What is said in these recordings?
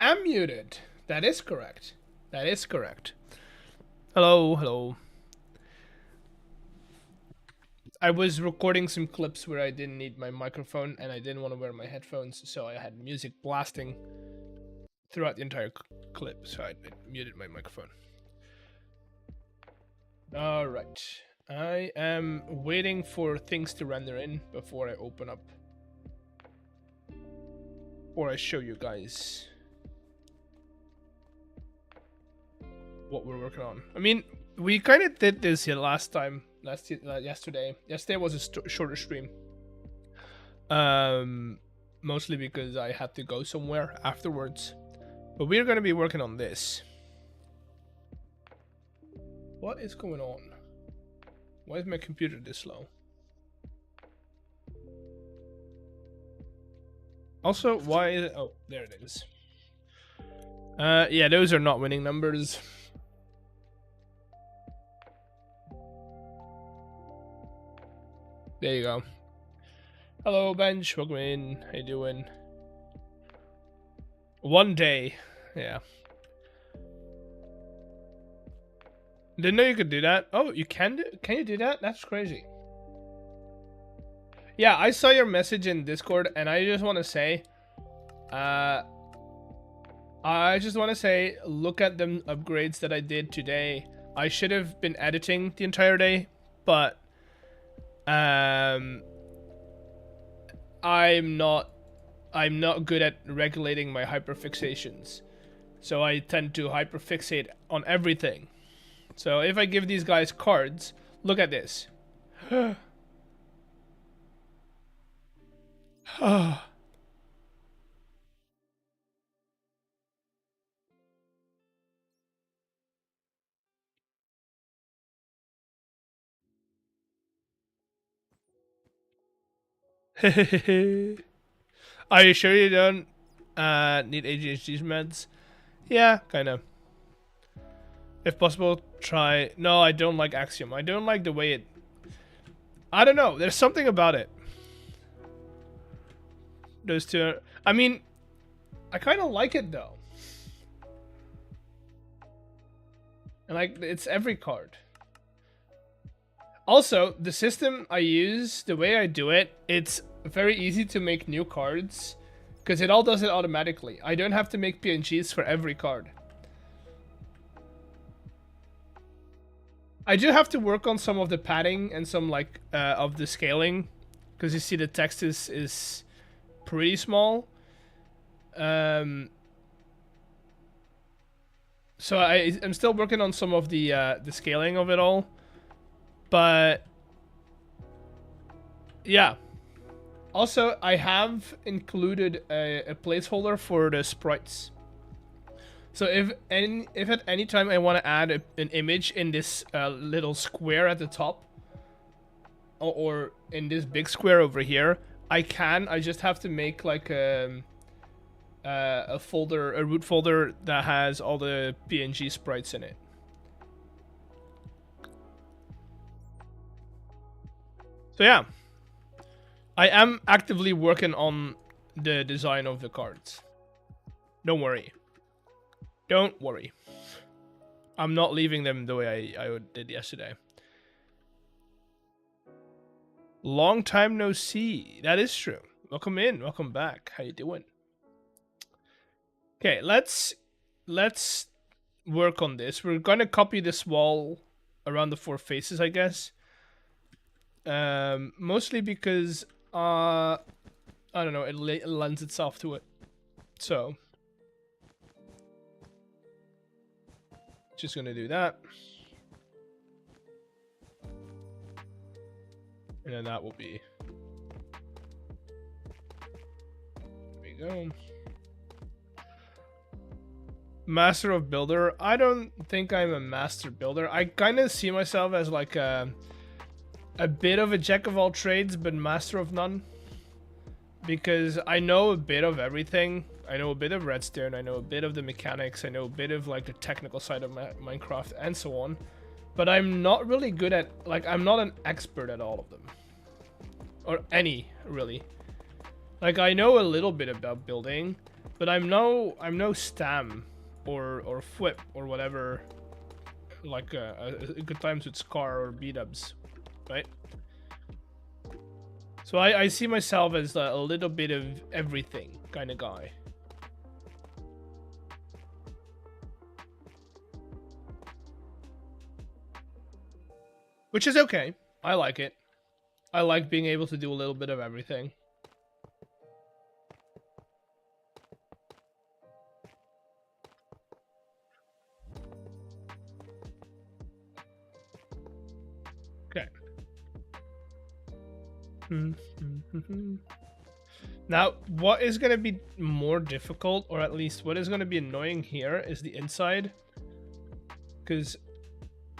am muted. That is correct. That is correct. Hello, hello. I was recording some clips where I didn't need my microphone and I didn't want to wear my headphones, so I had music blasting throughout the entire clip, so I muted my microphone. Alright. I am waiting for things to render in before I open up. Or I show you guys what we're working on. I mean, we kind of did this here yesterday. Yesterday was a shorter stream. Mostly because I had to go somewhere afterwards. But we're going to be working on this. What is going on? Why is my computer this slow? Also, why is it... Oh, there it is. Yeah, those are not winning numbers. There you go. Hello, Bench. Welcome in. How you doing? One day. Yeah. Didn't know you could do that. Oh, you can do... Can you do that? That's crazy. Yeah, I saw your message in Discord, and I just want to say... look at the upgrades that I did today. I should have been editing the entire day, but... I'm not good at regulating my hyperfixations. So I tend to hyperfixate on everything. So if I give these guys cards, look at this. Are you sure you don't need ADHD meds? Yeah, kind of. If possible, try... No, I don't like Axiom. I don't like the way it... I don't know. There's something about it. Those two are... I mean, I kind of like it, though. And, like, it's every card. Also, the system I use, the way I do it, it's very easy to make new cards. Because it all does it automatically. I don't have to make PNGs for every card. I do have to work on some of the padding and some like of the scaling, because you see the text is pretty small. So I'm still working on some of the scaling of it all, but yeah. Also, I have included a placeholder for the sprites. So if at any time I want to add an image in this little square at the top, or in this big square over here, I can. I just have to make like a folder, a root folder that has all the PNG sprites in it. So yeah, I am actively working on the design of the cards. Don't worry. Don't worry. I'm not leaving them the way I did yesterday. Long time no see. That is true. Welcome in. Welcome back. How you doing? Okay, let's work on this. We're gonna copy this wall around the 4 faces, I guess. Mostly because I don't know, it lends itself to it. So just gonna do that, and then that will be. There we go. Master of Builder. I don't think I'm a master builder. I kind of see myself as like a bit of a jack of all trades, but master of none. Because I know a bit of everything. I know a bit of redstone, I know a bit of the mechanics, I know a bit of like the technical side of Minecraft and so on. But I'm not really good at, like, I'm not an expert at all of them. Or any, really. Like, I know a little bit about building. But I'm no Stam or Flip or whatever, like a good times with Scar or B-dubs, right? So I see myself as a little bit of everything kind of guy. Which is okay. I like it. I like being able to do a little bit of everything. Okay. Now, what is going to be more difficult, or at least what is going to be annoying here, is the inside. Because,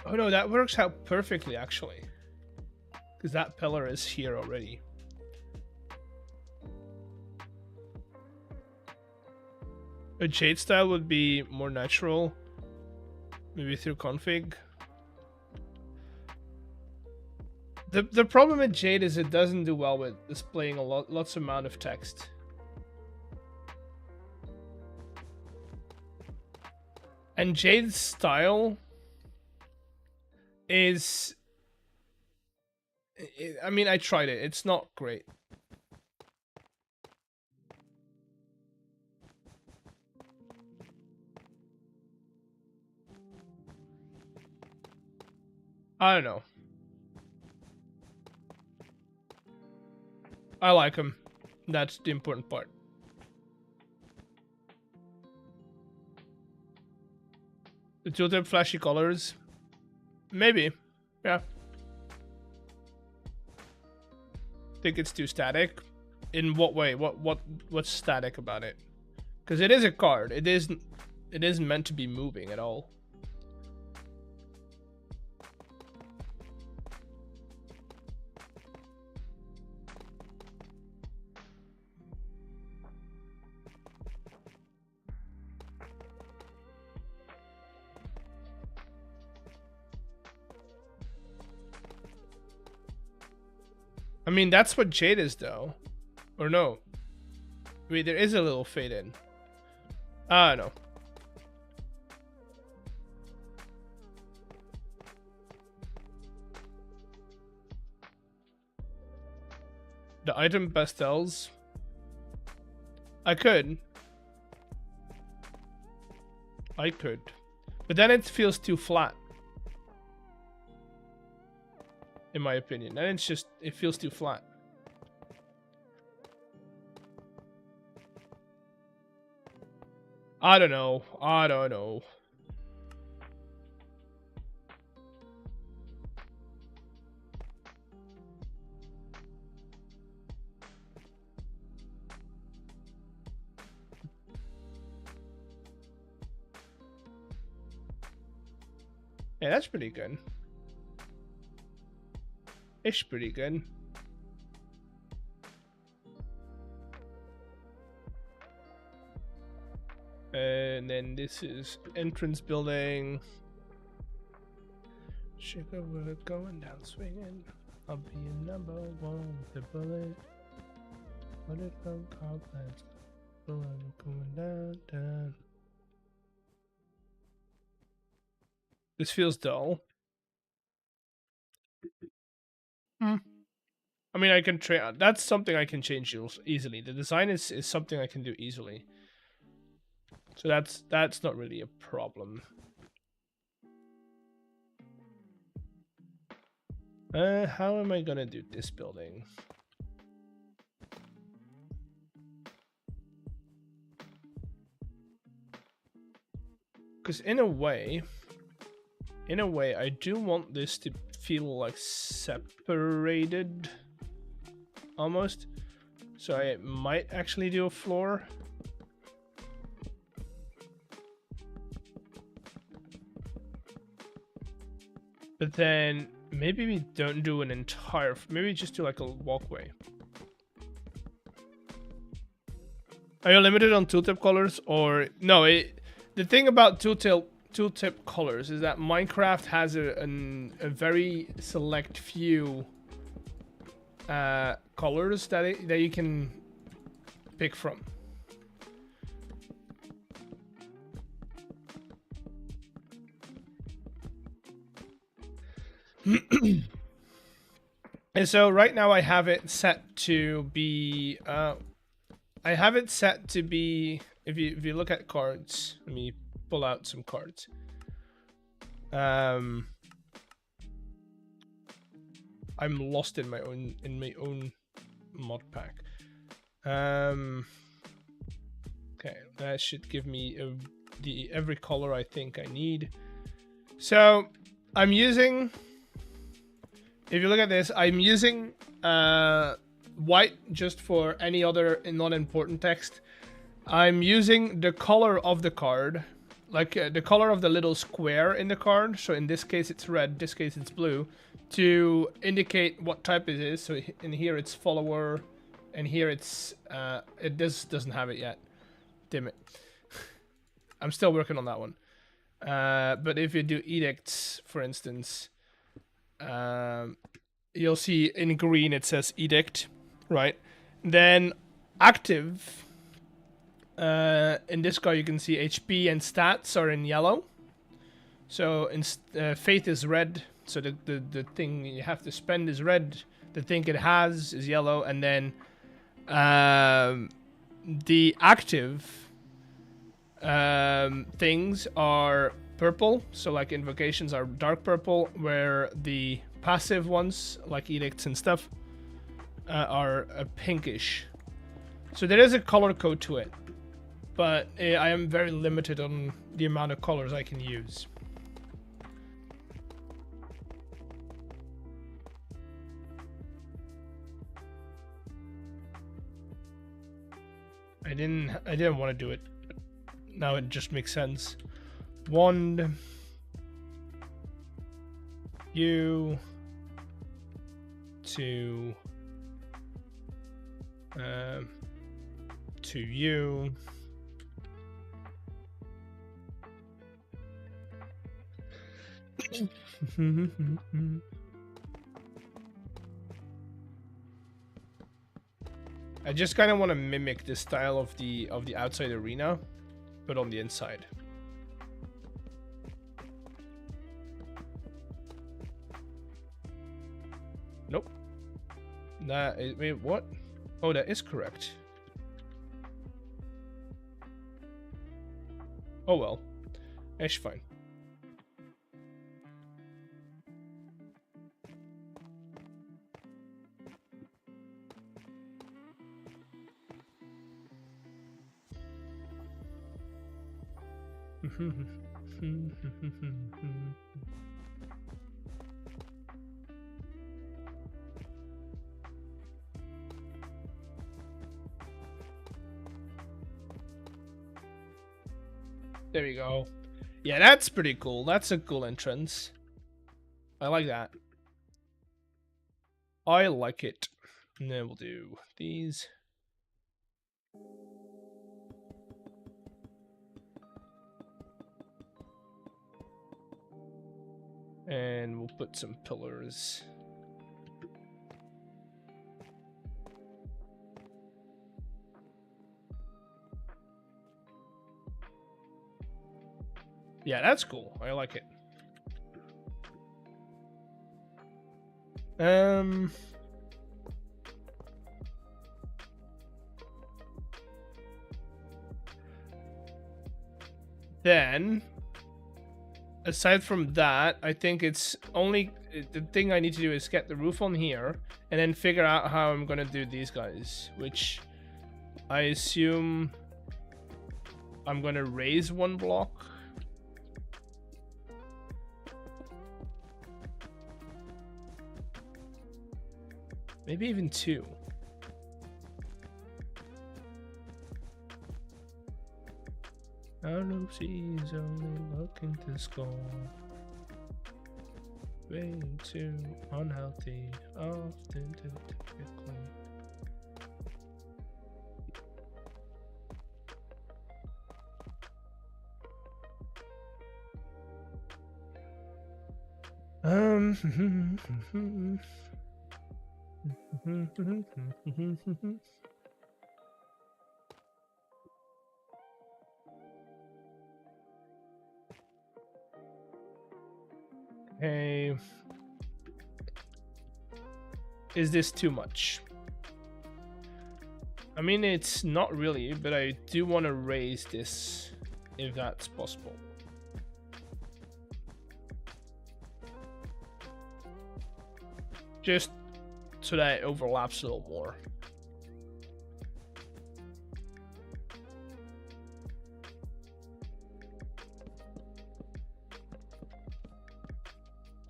oh no, that works out perfectly, actually. Because that pillar is here already. A Jade style would be more natural. Maybe through config. The problem with Jade is it doesn't do well with displaying lots amount of text. And Jade's style is... I mean, I tried it. It's not great. I don't know. I like him. That's the important part. The tooltip flashy colors? Maybe. Yeah. Think it's too static? In what way? What's static about it? Because it is a card. It isn't meant to be moving at all. I mean, that's what Jade is, though. Or no. Wait, there is a little fade in. Ah, no. The item pastels. I could. But then it feels too flat. In my opinion. And it's just, it feels too flat. I don't know. Yeah, that's pretty good. It's pretty good. And then this is entrance building. Sugar wood going down swinging. I'll be a number one with the bullet. What it from complex? Going down. This feels dull. I mean, I can that's something I can change easily. The design is something I can do easily. So that's not really a problem. How am I gonna do this building? Because in a way, I do want this to feel like separated, almost. So I might actually do a floor. But then maybe we don't do an entire, maybe just do like a walkway. Are you limited on tooltip colors or no? The thing about tooltip colors is that Minecraft has a very select few colors that you can pick from. And so right now I have it set to be if you look at cards, let me pull out some cards. I'm lost in my own mod pack. Okay, that should give me every color I think I need. So I'm using, if you look at this, I'm using white just for any other non-important text. I'm using the color of the card, like the color of the little square in the card. So in this case it's red, this case it's blue, to indicate what type it is. So in here it's follower, and here it's this doesn't have it yet. Damn it. I'm still working on that one. But if you do edicts, for instance, you'll see in green it says edict, right? Then active, in this guy you can see HP and stats are in yellow. So faith is red, so the thing you have to spend is red, the thing it has is yellow, and then the active things are purple, so like invocations are dark purple, where the passive ones like edicts and stuff are pinkish. So there is a color code to it, but I am very limited on the amount of colors I can use. I didn't want to do it. Now it just makes sense. Wand, you, to you. I just kind of want to mimic the style of the outside arena, but on the inside. Nope. That is, wait, what? Oh, that is correct. Oh well, it's fine. There we go. Yeah, that's pretty cool. That's a cool entrance. I like that. I like it. And then we'll do these. And we'll put some pillars. Yeah, that's cool. I like it. Then, aside from that, I think it's only the thing I need to do is get the roof on here and then figure out how I'm gonna do these guys, which I assume I'm gonna raise one block. Maybe even two. Out of seas, only looking to score. Way too unhealthy, often too typically. Okay. Is this too much? I mean, it's not really, but I do want to raise this if that's possible. Just so that it overlaps a little more.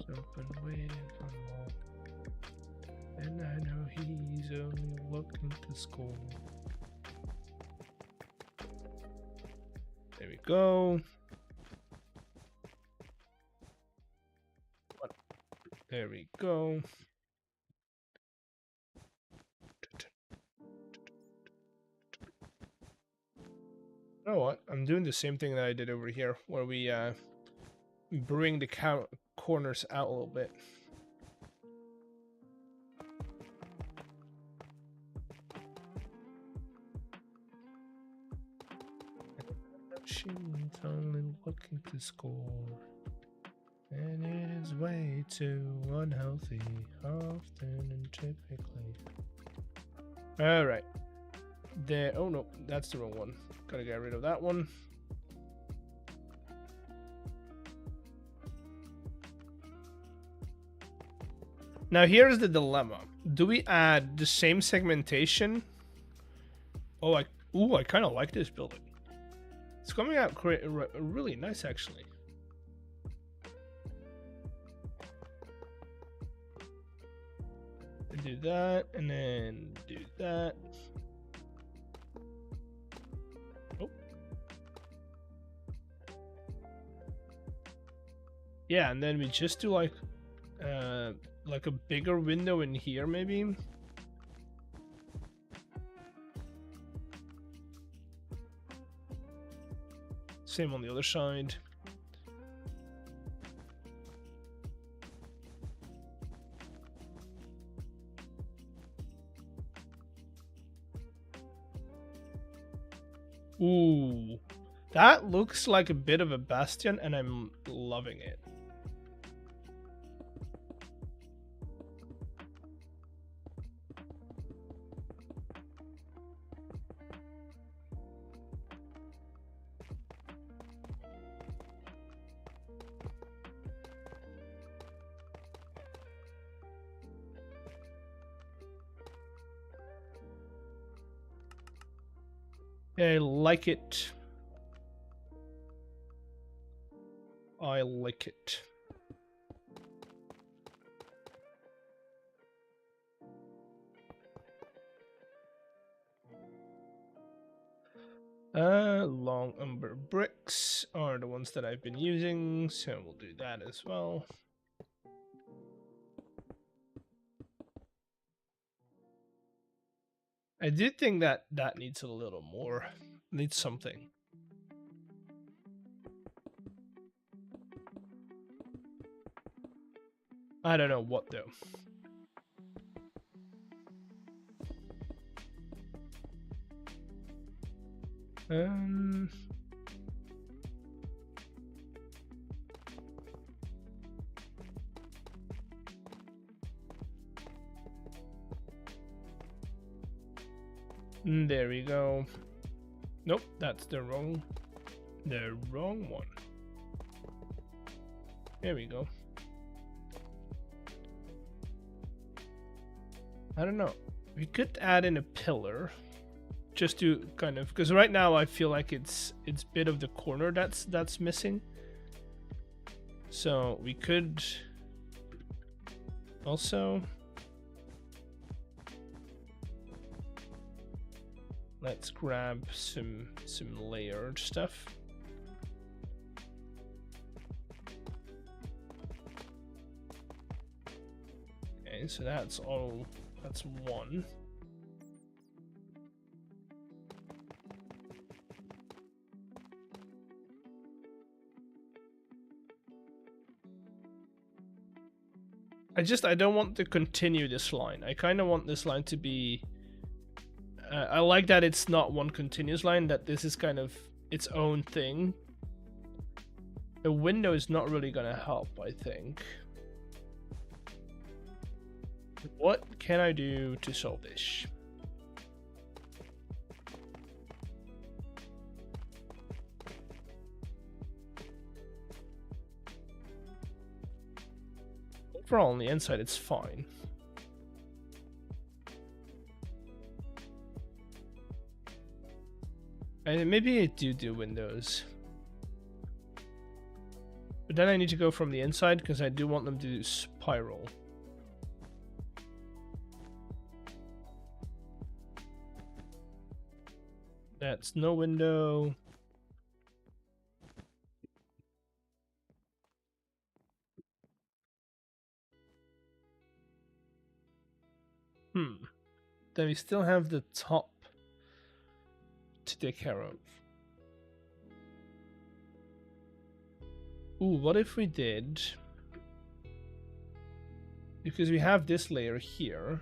So I've been waiting for long, and I know he's only looking to score. There we go. There we go. You know what? I'm doing the same thing that I did over here, where we bring the corners out a little bit. She's only looking to score, and it is way too unhealthy, often and typically. All right. There. Oh no, that's the wrong one. Gotta get rid of that one. Now here's the dilemma. Do we add the same segmentation? Oh, I kind of like this building. It's coming out really nice, actually. Do that, and then do that. Oh. Yeah, and then we just do like a bigger window in here, maybe. Same on the other side. Ooh, that looks like a bit of a bastion, and I'm loving it. I like it. I like it. Long umber bricks are the ones that I've been using, so we'll do that as well. I do think that that needs a little more. Needs something. I don't know what though. There we go. Nope, that's the wrong one. There we go. I don't know. We could add in a pillar, just to kind of, because right now I feel like it's bit of the corner that's missing. So we could also, let's grab some layered stuff. Okay, so that's all. That's one. I don't want to continue this line. I kind of want this line to be. I like that it's not one continuous line. That this is kind of its own thing. The window is not really gonna help, I think. What can I do to solve this? Overall, on the inside, it's fine. And maybe I do windows. But then I need to go from the inside because I do want them to do spiral. That's no window. Then we still have the top to take care of. Ooh, what if we did... Because we have this layer here,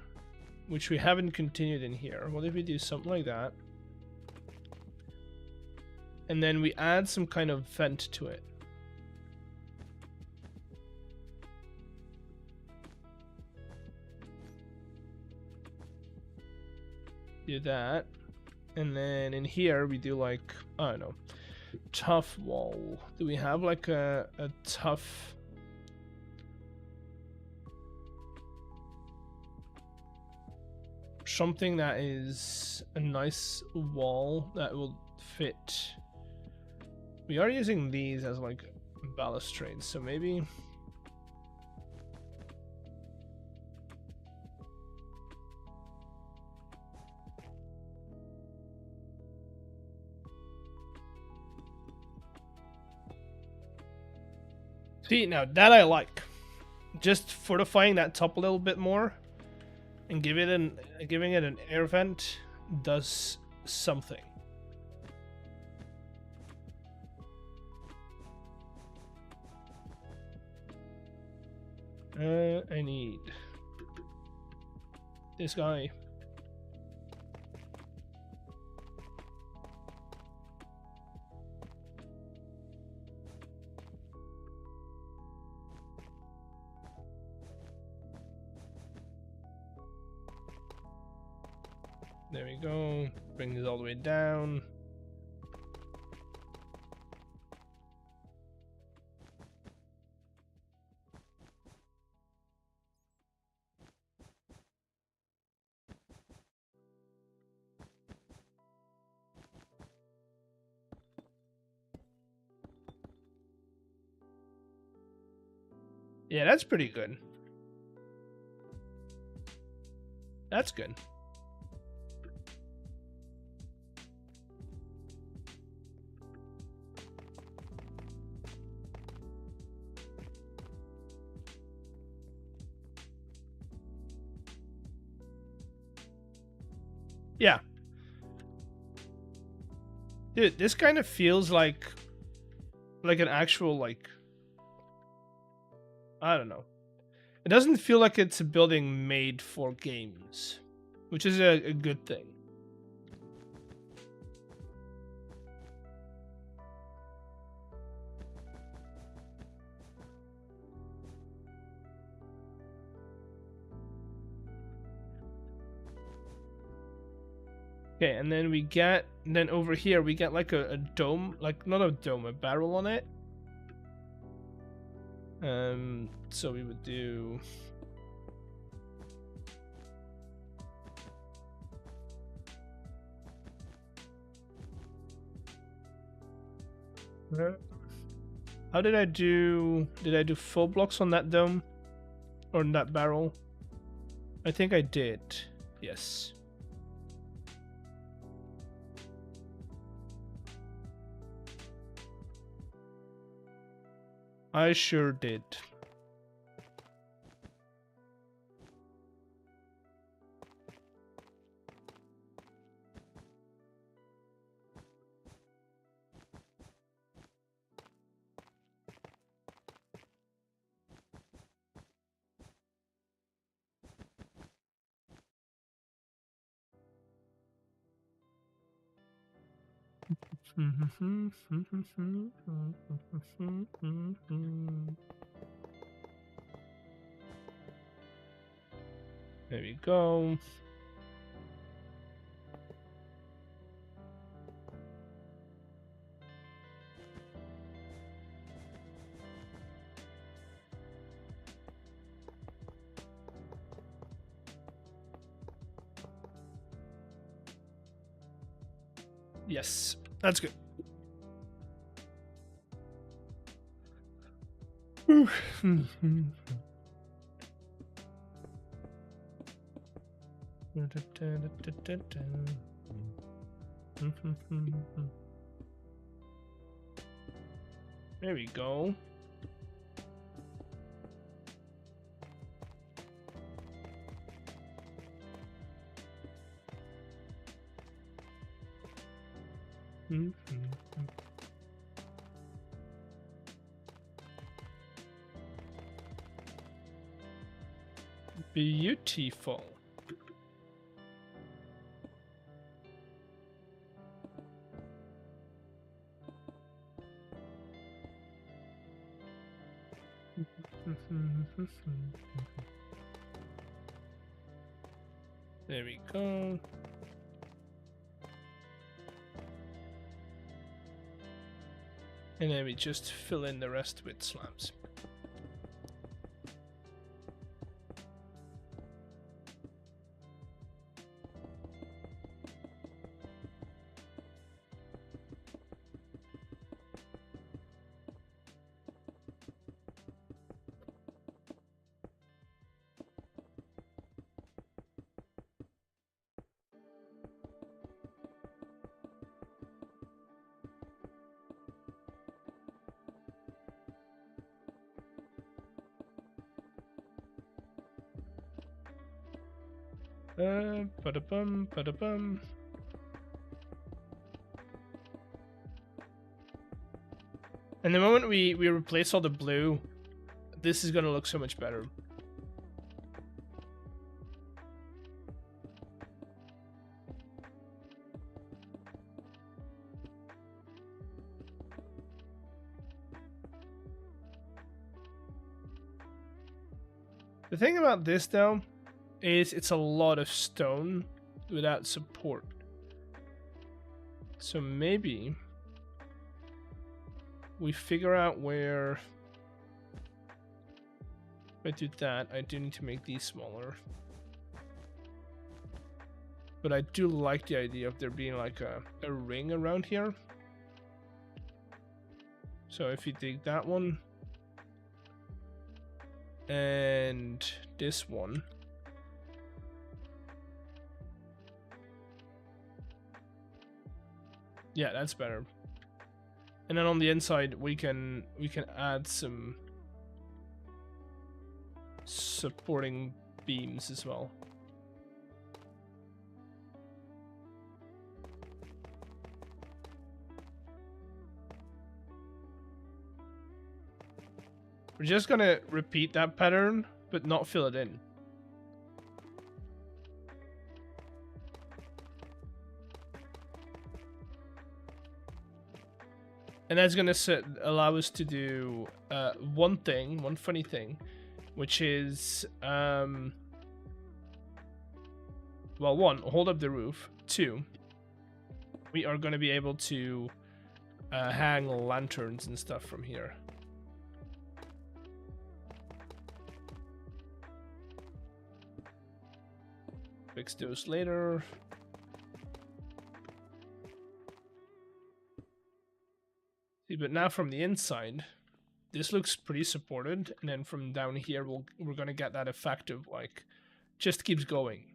which we haven't continued in here. What if we do something like that? And then we add some kind of vent to it. Do that. And then in here we do like, I don't know, tough wall. Do we have like a tough... something that is a nice wall that will fit? We are using these as like balustrades, so maybe... See, now that I like. Just fortifying that top a little bit more and giving it an air vent does something. I need this guy. There we go. Bring this all the way down. Yeah, that's pretty good. That's good. Yeah. Dude, this kind of feels like an actual, like, I don't know. It doesn't feel like it's a building made for games, which is a good thing. Okay, and then then over here we get like a dome, like not a dome, a barrel on it. So we would do... How did I do... Did I do full blocks on that dome? Or in that barrel? I think I did. Yes. I sure did. There we go. Yes, that's good. There we go. Beautiful. There we go. And then we just fill in the rest with slabs. Ba-da-bum, ba-da-bum. And the moment we replace all the blue, this is gonna look so much better. The thing about this though is it's a lot of stone without support. So maybe we figure out where. If I do that, I do need to make these smaller. But I do like the idea of there being like a ring around here. So if you take that one and this one, yeah, that's better. And then on the inside we can add some supporting beams as well. We're just gonna repeat that pattern, but not fill it in. And that's gonna allow us to do one funny thing, which is, well, one, hold up the roof. Two, we are gonna be able to hang lanterns and stuff from here. Fix those later. See, but now from the inside, this looks pretty supported, and then from down here, we're gonna get that effect of like, just keeps going,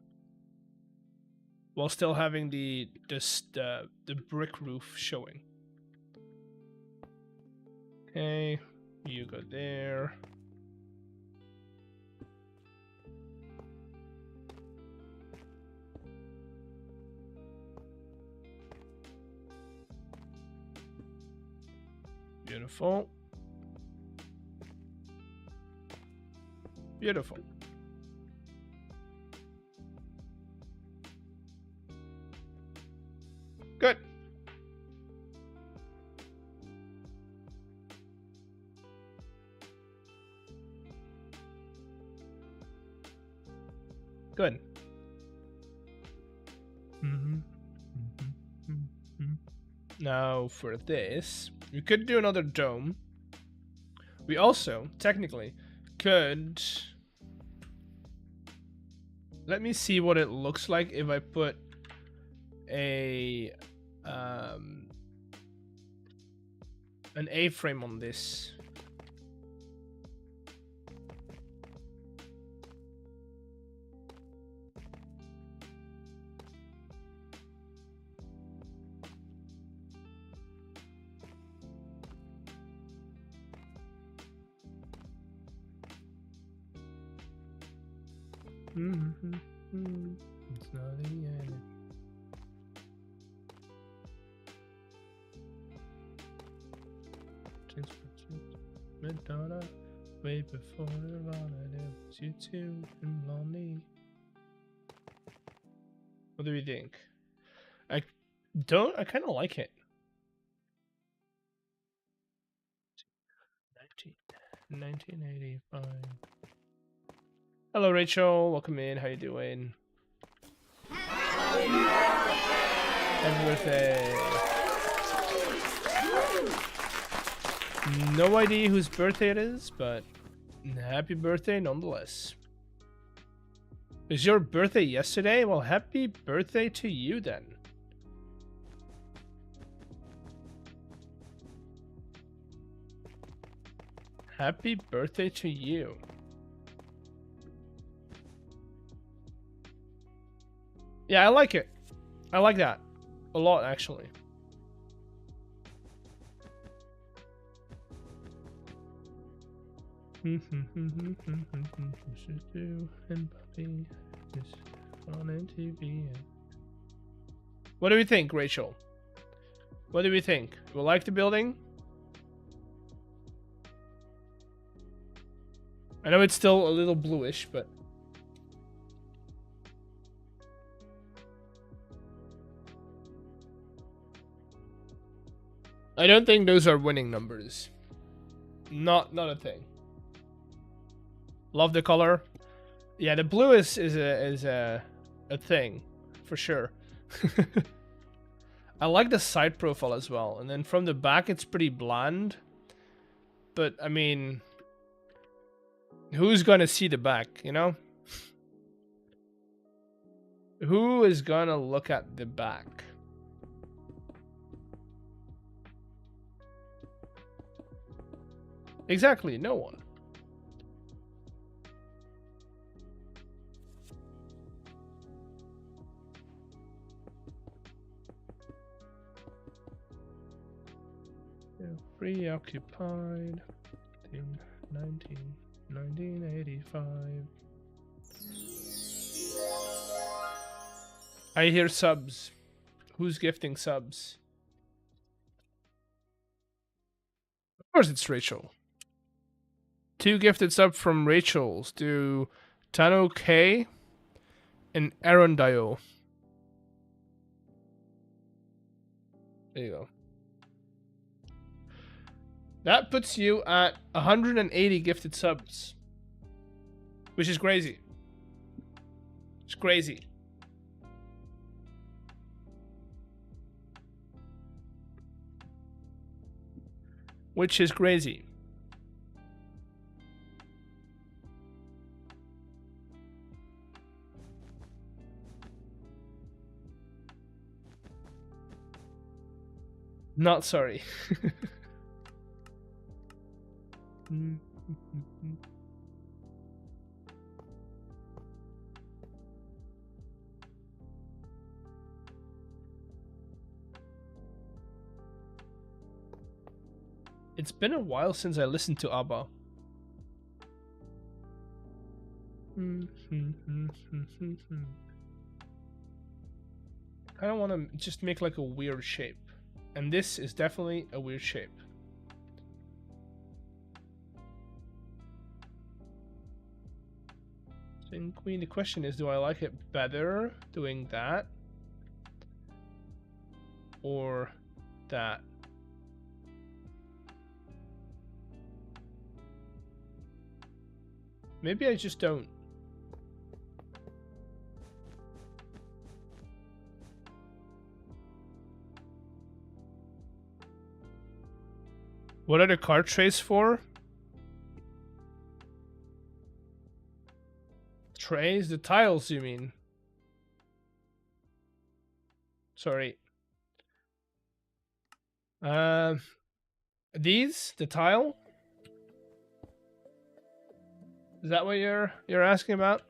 while still having the brick roof showing. Okay, you go there. Beautiful. Beautiful. Good. Good. Now for this, we could do another dome. We also, technically, could... Let me see what it looks like if I put a an A-frame on this. It's not the end. Madonna, way before Nirvana, there was you two and lonely. What do we think? I kind of like it. 1985. Hello, Rachel. Welcome in. How you doing? Happy birthday. No idea whose birthday it is, but happy birthday nonetheless. Is your birthday yesterday? Well, happy birthday to you then. Happy birthday to you. Yeah, I like it. I like that a lot, actually. What do we think, Rachel? What do we think? We like the building? I know it's still a little bluish, but... I don't think those are winning numbers. Not a thing. Love the color. Yeah, the blue is a thing for sure. I like the side profile as well, and then from the back it's pretty bland. But I mean, who's gonna see the back, you know? Who is gonna look at the back? Exactly, no one. Yeah, preoccupied in 1985. I hear subs. Who's gifting subs? Of course it's Rachel. 2 gifted subs from Rachel's to Tano K and Aaron Dio. There you go. That puts you at 180 gifted subs, which is crazy. It's crazy. Which is crazy. Not sorry. It's been a while since I listened to ABBA. I don't want to just make like a weird shape. And this is definitely a weird shape. King Queen, the question is, do I like it better doing that? Or that? Maybe I just don't. What are the card trays for? Trays? The tiles, you mean? Sorry. These? The tile? Is that what you're asking about?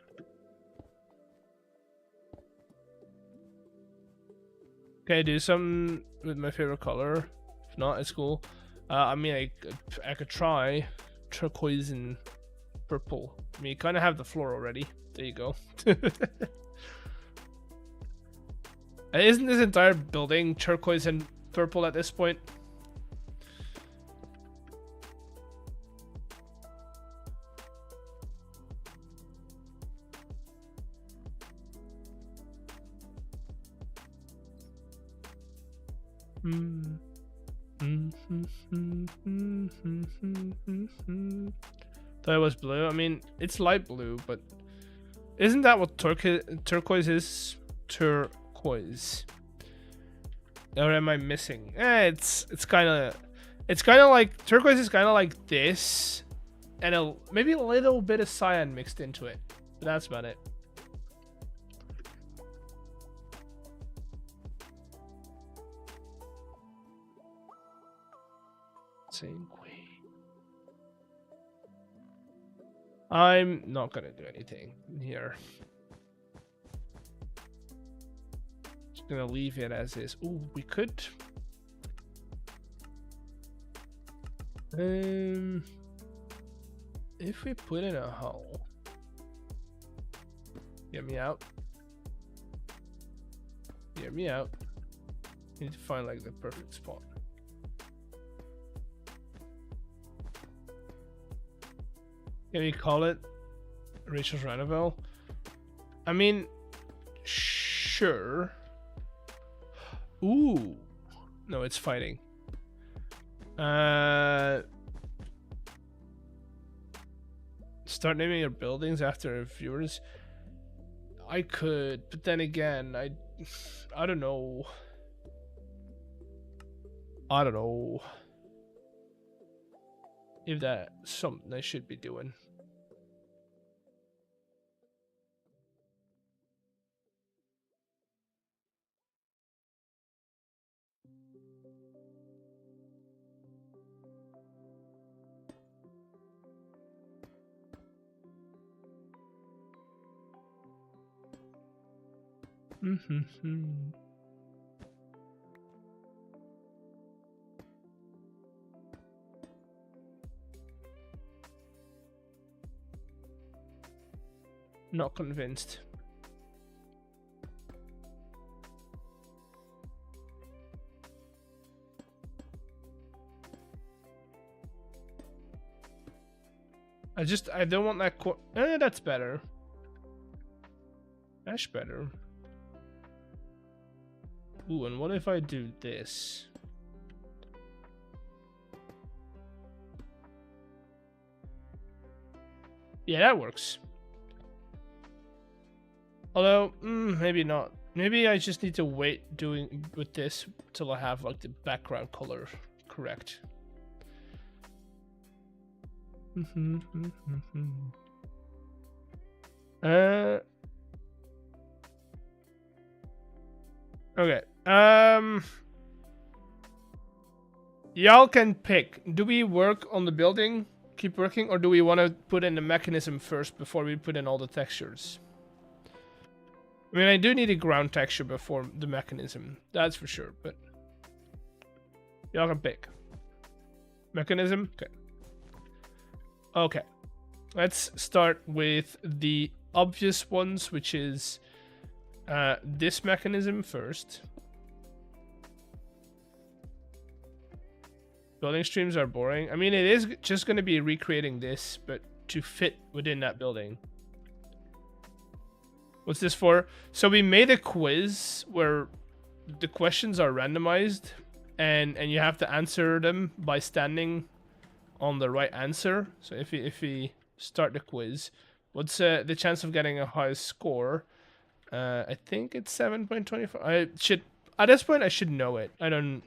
Can I do something with my favorite color? If not, it's cool. I mean, I could try turquoise and purple. I mean, you kind of have the floor already. There you go. Isn't this entire building turquoise and purple at this point? Thought it was blue. I mean, it's light blue, but isn't that what turquoise is? Turquoise. Or am I missing? It's kind of like turquoise is kind of like this, and maybe a little bit of cyan mixed into it. But that's about it. I'm not gonna do anything here. Just gonna leave it as is. Ooh, we could. If we put in a hole, get me out. Get me out. Need to find like the perfect spot. Can we call it Rachel's Renovel? I mean, sure. Ooh. No, it's fighting. Start naming your buildings after viewers. I could, but then again, I don't know. I don't know if that's something I should be doing. Not convinced. I don't want that that's better. That's better. Ooh, and what if I do this? Yeah, that works. Although, maybe not. Maybe I just need to wait doing with this till I have like the background color correct. Okay. Y'all can pick. Do we work on the building, keep working, or do we want to put in the mechanism first before we put in all the textures? I mean, I do need a ground texture before the mechanism, that's for sure, but y'all can pick. Mechanism? Okay. Okay. Let's start with the obvious ones, which is this mechanism first. Building streams are boring. I mean, it is just going to be recreating this, but to fit within that building. What's this for? So we made a quiz where the questions are randomized, and you have to answer them by standing on the right answer. So if we start the quiz, what's the chance of getting a high score? I think it's 7.25. I should, at this point I should know it. I don't.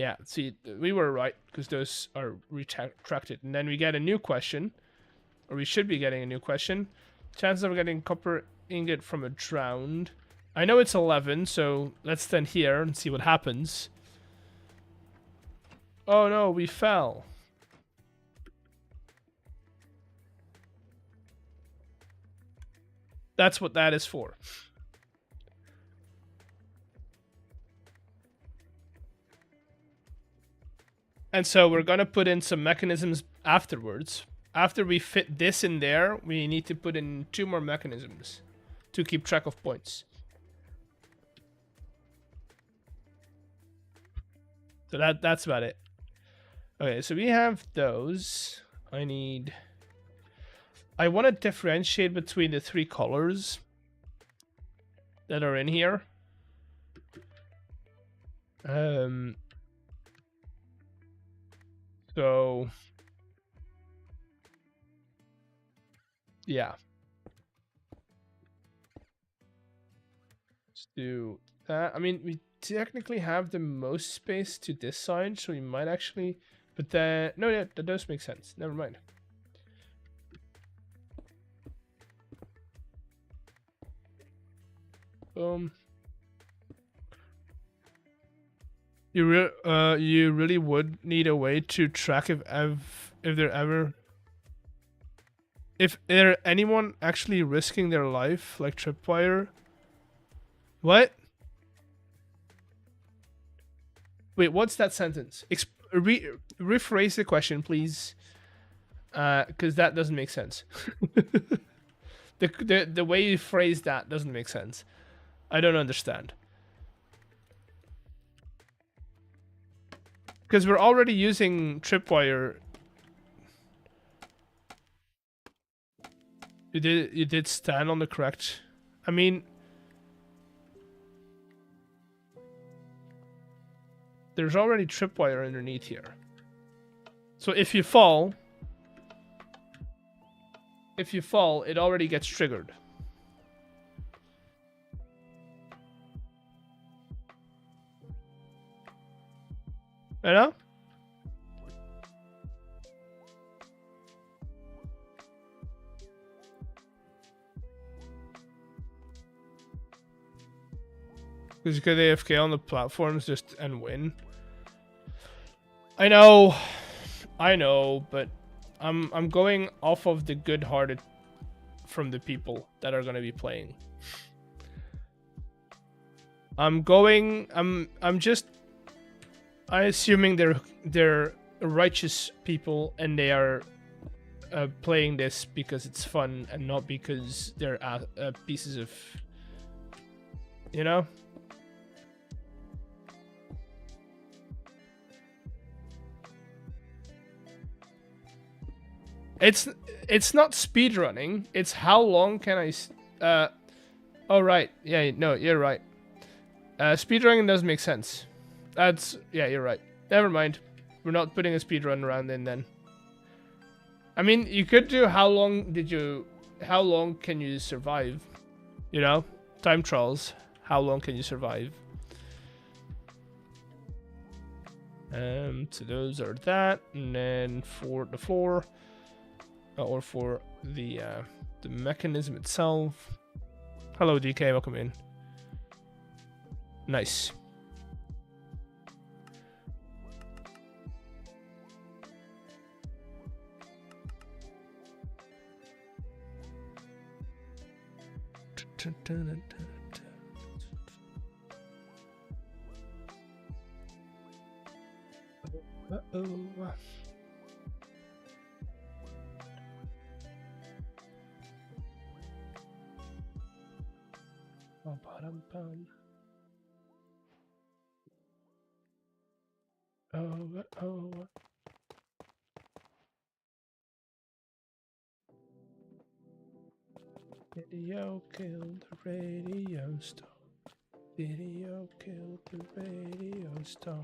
Yeah, see, we were right, because those are retracted. And then we get a new question, or we should be getting a new question. Chances of getting copper ingot from a drowned. I know it's 11, so let's stand here and see what happens. Oh no, we fell. That's what that is for. And so we're gonna put in some mechanisms afterwards. After we fit this in there, we need to put in 2 more mechanisms to keep track of points. So that's about it. Okay, so we have those. I want to differentiate between the 3 colors that are in here. So yeah. Let's do that. I mean, we technically have the most space to this side, so we might actually, but then, no, yeah, that does make sense. Never mind. You really would need a way to track if there anyone actually risking their life, like Tripwire. What? Wait, what's that sentence? Rephrase the question, please. Because that doesn't make sense. The way you phrase that doesn't make sense. I don't understand. Because we're already using Tripwire. You did stand on the correct. I mean, there's already Tripwire underneath here. So if you fall, it already gets triggered. You know? Because you could AFK on the platforms just and win. I know, but I'm going off of the good-hearted from the people that are gonna be playing. I'm assuming they're righteous people and they are playing this because it's fun and not because they're pieces of, you know. It's not speedrunning. It's how long can I? Oh right, yeah, no, you're right. Speedrunning doesn't make sense. Yeah, you're right. Never mind. We're not putting a speedrun around in then. I mean, you could do how long can you survive? You know, time trials. How long can you survive? So those are that, and then for the floor. Or for the mechanism itself. Hello, DK, welcome in. Nice. Uh-oh. Oh. Video killed the radio star. Video killed the radio star.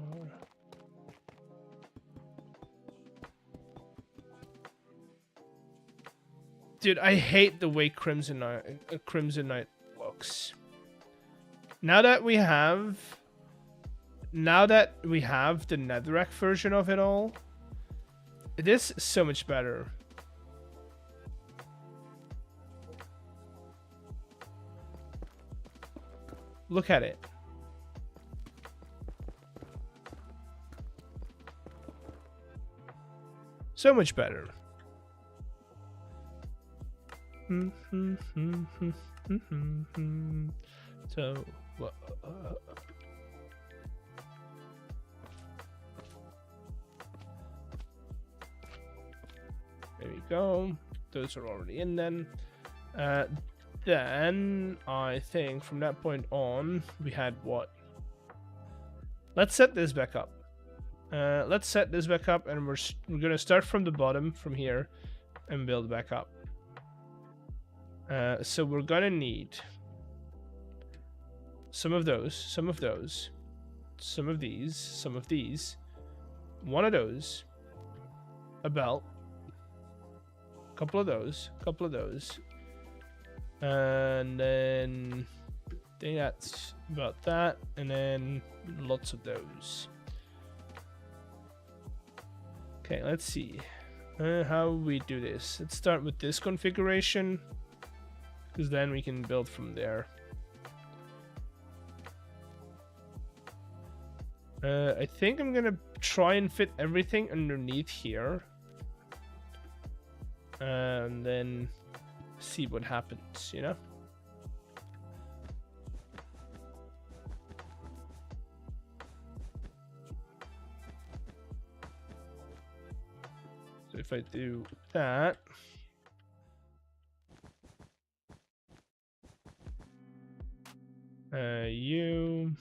Dude, I hate the way Crimson Knight looks. Now that we have now that we have the netherrack version of it all, it is so much better. Look at it. So much better. So, there we go. Those are already in then. Then I think from that point on we had what? Let's set this back up. Let's set this back up, and we're gonna start from the bottom from here and build back up. So we're gonna need some of those, some of those, some of these, some of these, one of those, a belt, a couple of those, and then I think that's about that, and then lots of those. Okay, let's see how we do this. Let's start with this configuration, because then we can build from there. I think I'm gonna try and fit everything underneath here, and then see what happens, you know? So if I do that, you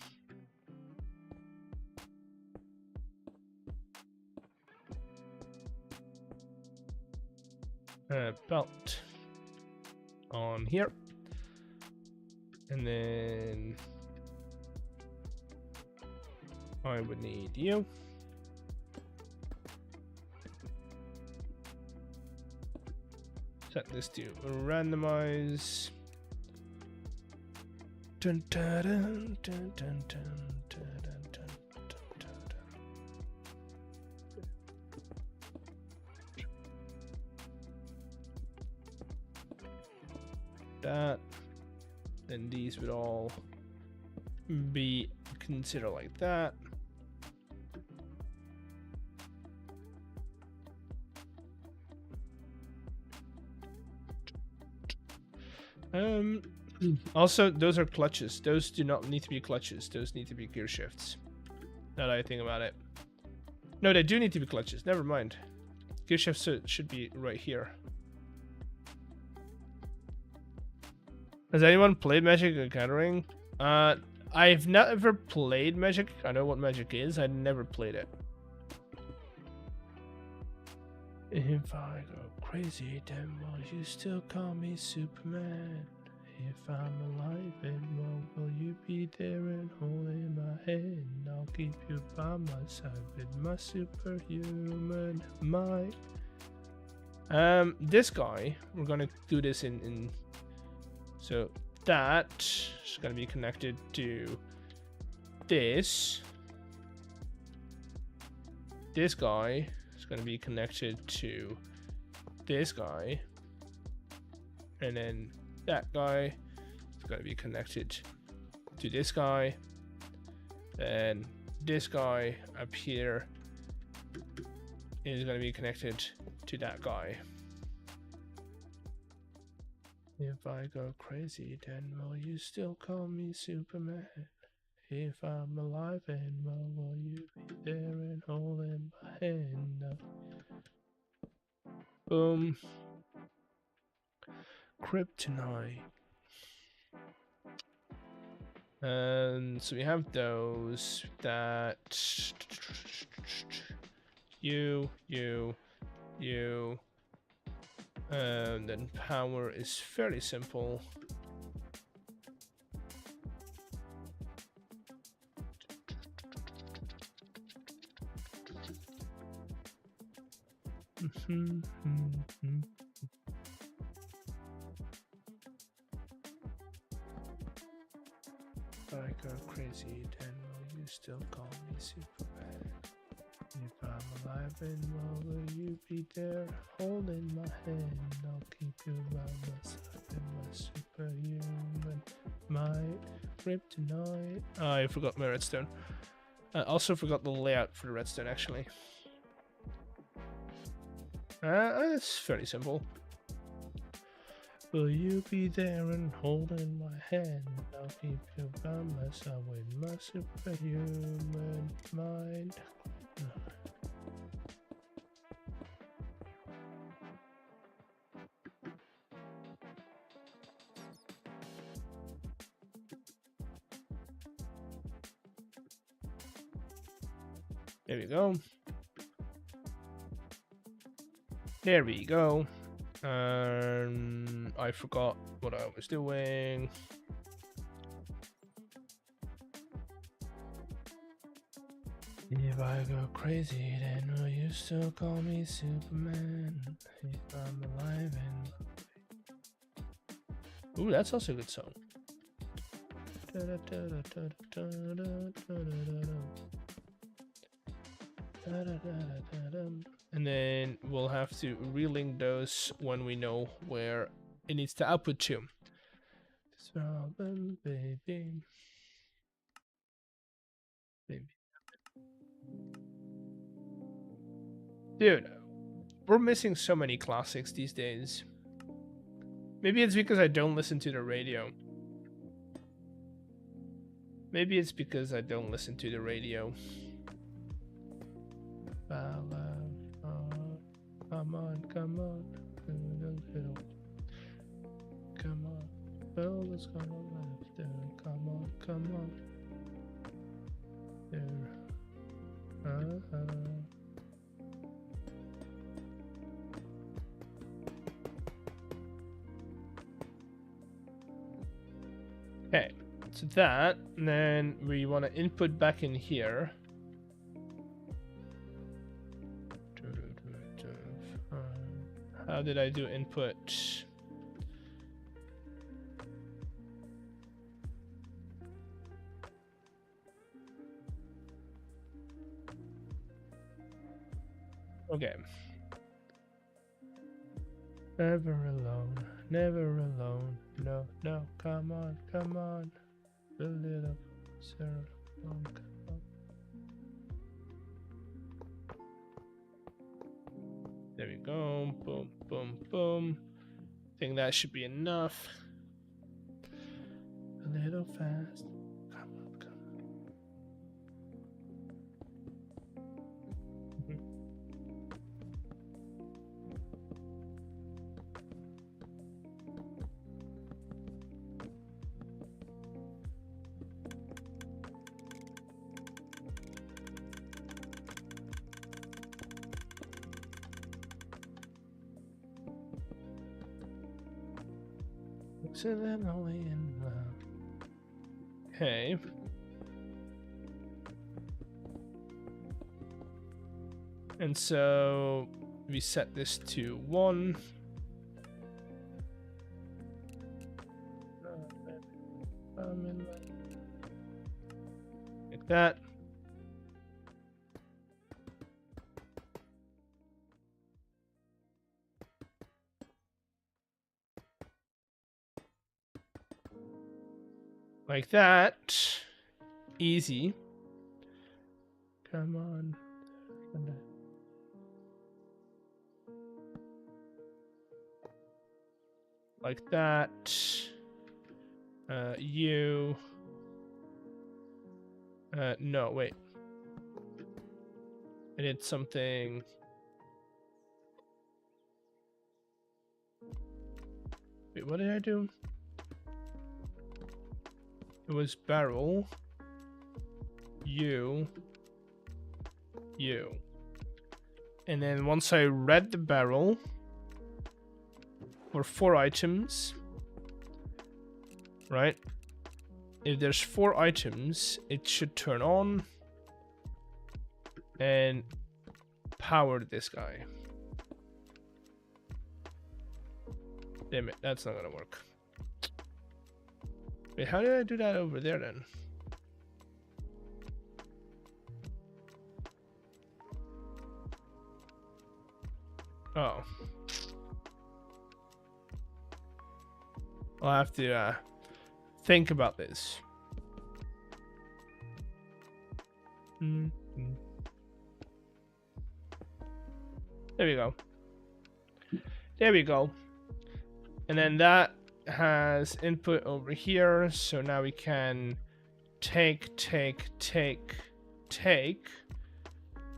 belt on here, and then I would need you. Set this to randomize. Dun, dun, dun, dun, dun, dun, dun, dun, dun, dun, dun. That, then these would all be considered like that. Also, those are clutches. Those do not need to be clutches. Those need to be gear shifts. Now that I think about it. No, they do need to be clutches. Never mind. Gear shifts should be right here. Has anyone played Magic the Gathering? I've never played Magic. I know what Magic is. I never played it. If I go crazy, then will you still call me Superman? If I'm alive, then will you be there and holding my hand? I'll keep you by my side with my superhuman might. This guy, we're gonna do this in so that is gonna be connected to this. This guy is gonna be connected to this guy, and then that guy is going to be connected to this guy, and this guy up here is going to be connected to that guy. If I go crazy, then will you still call me Superman? If I'm alive, and will you be there and holding my hand up? Boom. Kryptonite. And so we have those, that you, and then power is fairly simple. I go crazy, then will you you still call me Superman? If I'm alive and well, will you be there holding my hand? I'll keep you by my side in my superhuman might. Kryptonite. Oh, I forgot my redstone. I also forgot the layout for the redstone, actually. It's fairly simple. Will you be there and holding my hand? I'll keep you by my side with my superhuman mind. There we go. There we go. I forgot what I was doing. If I go crazy, then will you still call me Superman? If I'm alive and... Ooh, that's also a good song. And then we'll have to relink those when we know where it needs to output to. Baby. Dude, we're missing so many classics these days. Maybe it's because I don't listen to the radio. Maybe it's because I don't listen to the radio. Come on, come on. Come on. Oh, what's going on there? Come on, come on. There. Okay, so that, and then we want to input back in here. How did I do input? Okay. Never alone, never alone. No, no, come on, come on. A little Sarah, come on. There we go. Boom, boom, boom. I think that should be enough. A little fast. Come on, come on. Accidentally in love. Okay. And so we set this to 1. Like that. Like that. Easy. Come on. Like that. You. No, wait. I did something. Wait, what did I do? It was barrel, you. And then once I read the barrel for 4 items, right? If there's 4 items, it should turn on and power this guy. Damn it, that's not gonna work. Wait, how did I do that over there then? Oh. I'll have to think about this. There we go. There we go. And then that has input over here. So now we can take,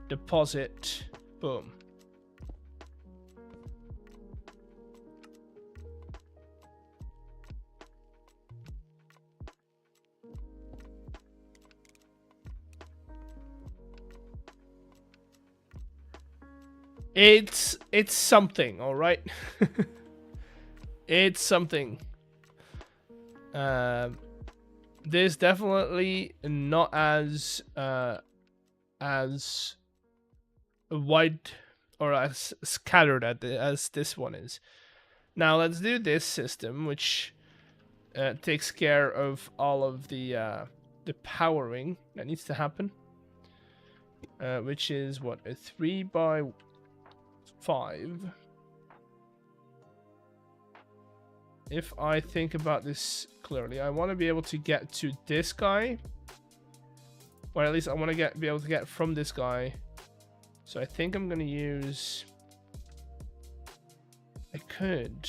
deposit, boom. It's something, all right. It's something. There's definitely not as wide or as scattered as this one is. Now let's do this system, which takes care of all of the powering that needs to happen, which is what, a 3x5. If I think about this clearly, I want to be able to get to this guy, or at least I want to be able to get from this guy. So I think I'm gonna use. I could.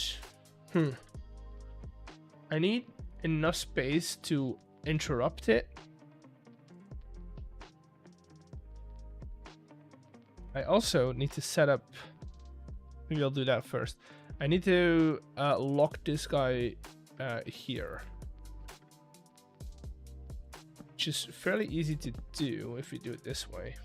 I need enough space to interrupt it. I also need to set up. Maybe I'll do that first. I need to lock this guy here, which is fairly easy to do if you do it this way.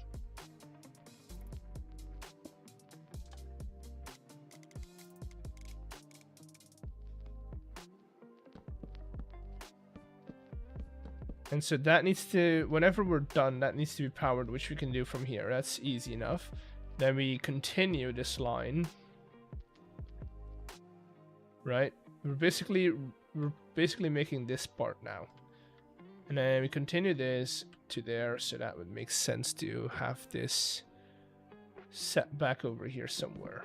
And so that needs to, whenever we're done, that needs to be powered, which we can do from here. That's easy enough. Then we continue this line. Right, we're basically making this part now, and then we continue this to there, so that would make sense to have this set back over here somewhere.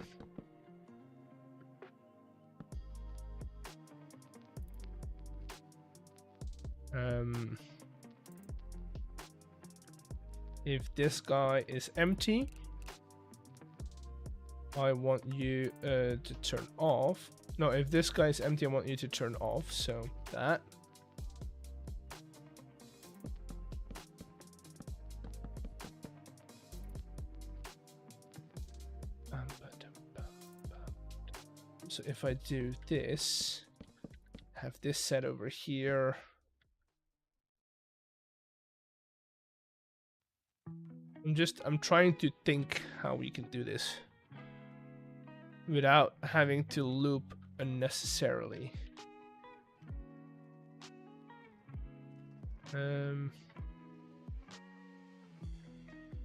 If this guy is empty, I want you to turn off. No, if this guy is empty, I want you to turn off. So that. So if I do this, have this set over here. I'm trying to think how we can do this without having to loop unnecessarily.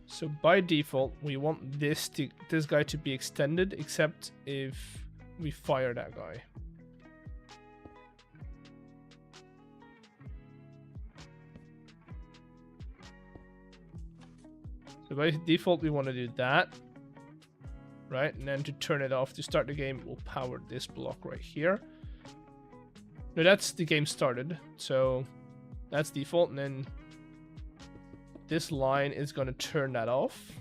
So by default, we want this guy to be extended, except if we fire that guy. So by default, we want to do that. Right, and then to turn it off to start the game, we'll power this block right here. No, that's the game started, so that's default, and then this line is going to turn that off.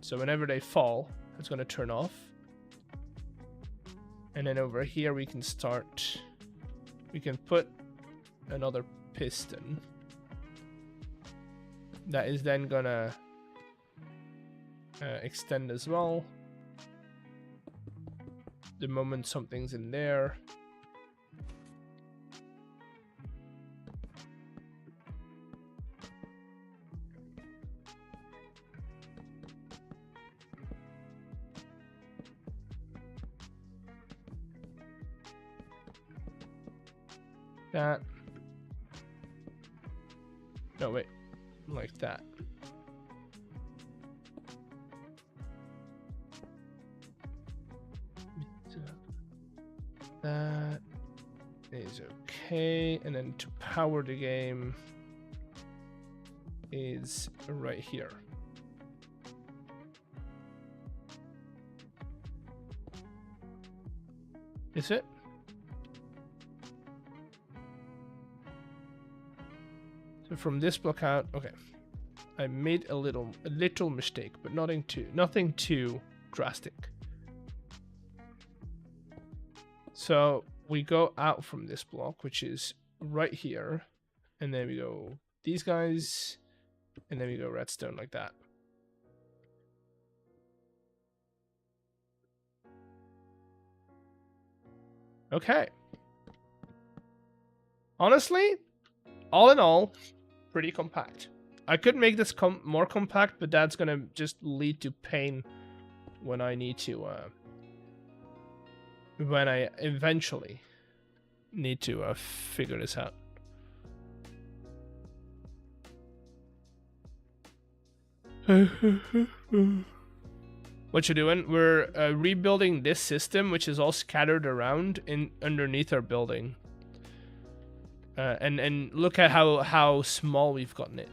So whenever they fall, it's going to turn off. And then over here we can start, we can put another piston that is then going to extend as well. The moment something's in there. That. No, wait. Like that. That is okay, and then to power the game is right here. Is it? So from this block out, okay. I made a little mistake, but nothing too drastic. So we go out from this block, which is right here, and then we go these guys, and then we go redstone like that. Okay. Honestly, all in all, pretty compact. I could make this more compact, but that's gonna just lead to pain when I need to, when I eventually need to figure this out. What you doing? We're rebuilding this system, which is all scattered around underneath our building. And look at how small we've gotten it.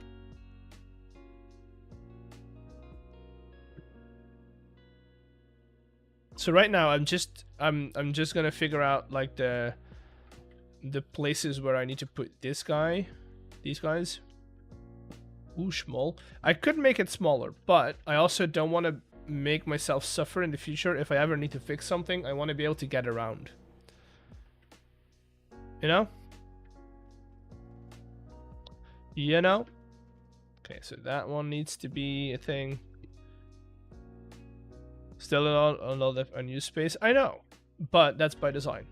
So right now I'm just gonna figure out like the places where I need to put these guys. Ooh, small. I could make it smaller, but I also don't want to make myself suffer in the future. If I ever need to fix something, I want to be able to get around. You know? You know? Okay, so that one needs to be a thing. Still another unused space. I know, but that's by design.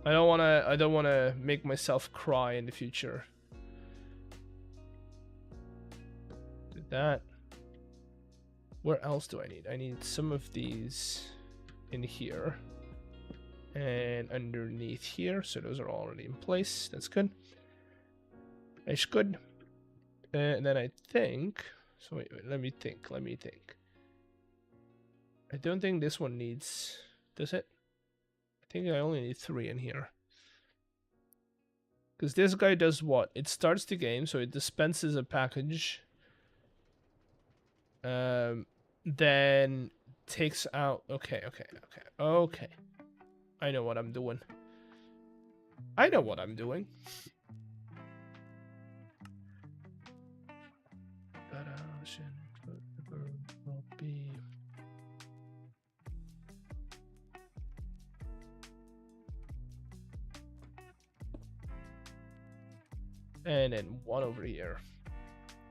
I don't wanna make myself cry in the future. Did that. Where else do I need? I need some of these in here and underneath here. So those are already in place. That's good. That's good. And then I think. So wait, let me think. I don't think this one needs. Does it? I think I only need 3 in here. Because this guy does what? It starts the game, so it dispenses a package. Then takes out. Okay. I know what I'm doing. And then 1 over here.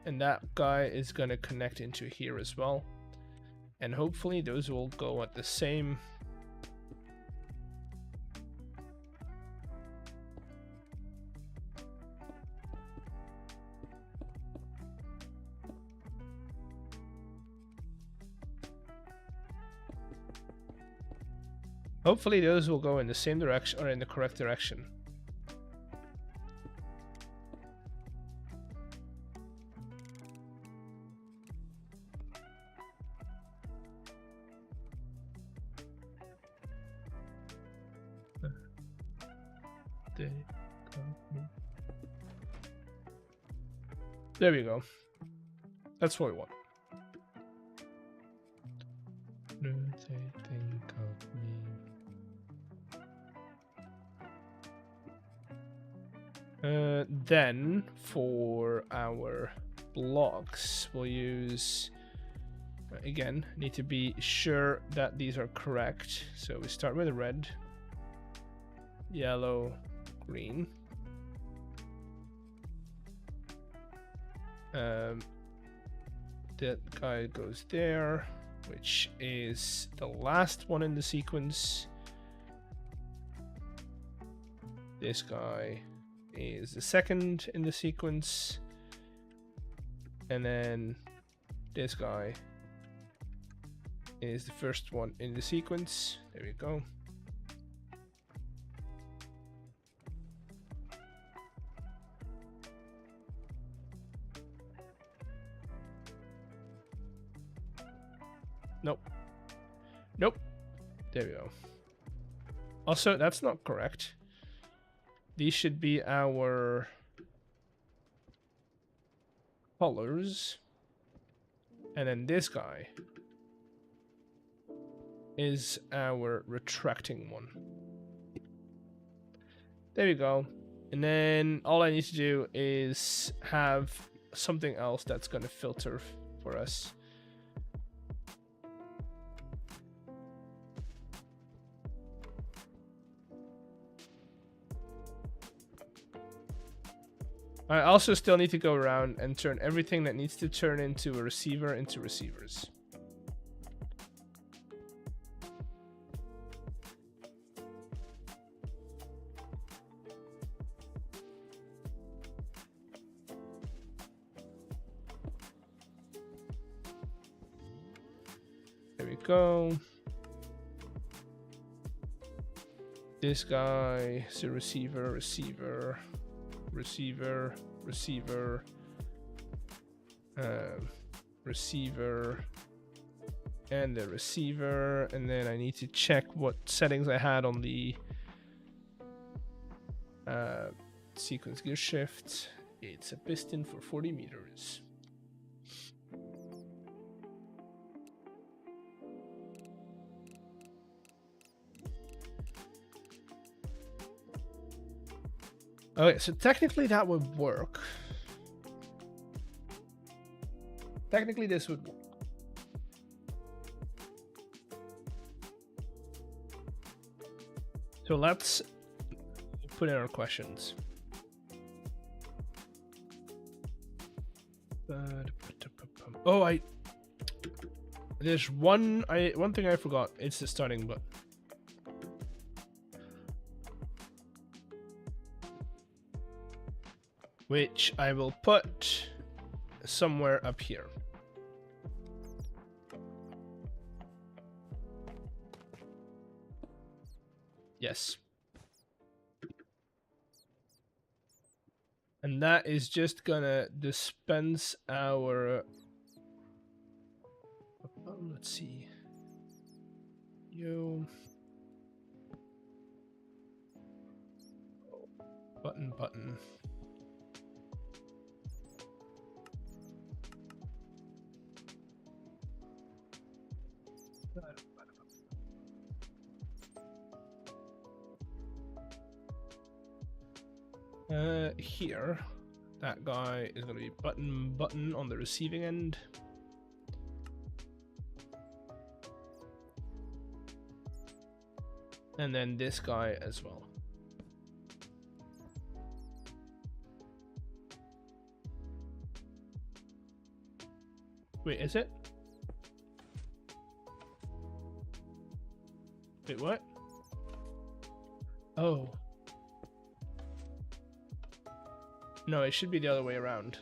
And that guy is gonna connect into here as well. And hopefully those will go at the same. Hopefully those will go in the same direction or in the correct direction. There we go. That's what we want. No, they think of me. Then for our blocks, we'll use. Again, need to be sure that these are correct. So we start with red, yellow, green. That guy goes there, which is the last one in the sequence. This guy is the second in the sequence. And then this guy is the first one in the sequence. There we go. Nope. There we go. Also, that's not correct. These should be our colors. And then this guy is our retracting one. There we go. And then all I need to do is have something else that's going to filter for us. I also still need to go around and turn everything that needs to turn into a receiver into receivers. There we go. This guy is a receiver, receiver, receiver, receiver, receiver, and the receiver. And then I need to check what settings I had on the sequence gear shift. It's a piston for 40 meters. Okay, so technically that would work. Technically this would work. So let's put in our questions. Oh, there's one thing I forgot. It's the starting button. Which I will put somewhere up here. Yes. And that is just gonna dispense our... let's see. Button. Here, that guy is going to be button on the receiving end. And then this guy as well. Wait, is it? Wait, what? Oh. No, it should be the other way around.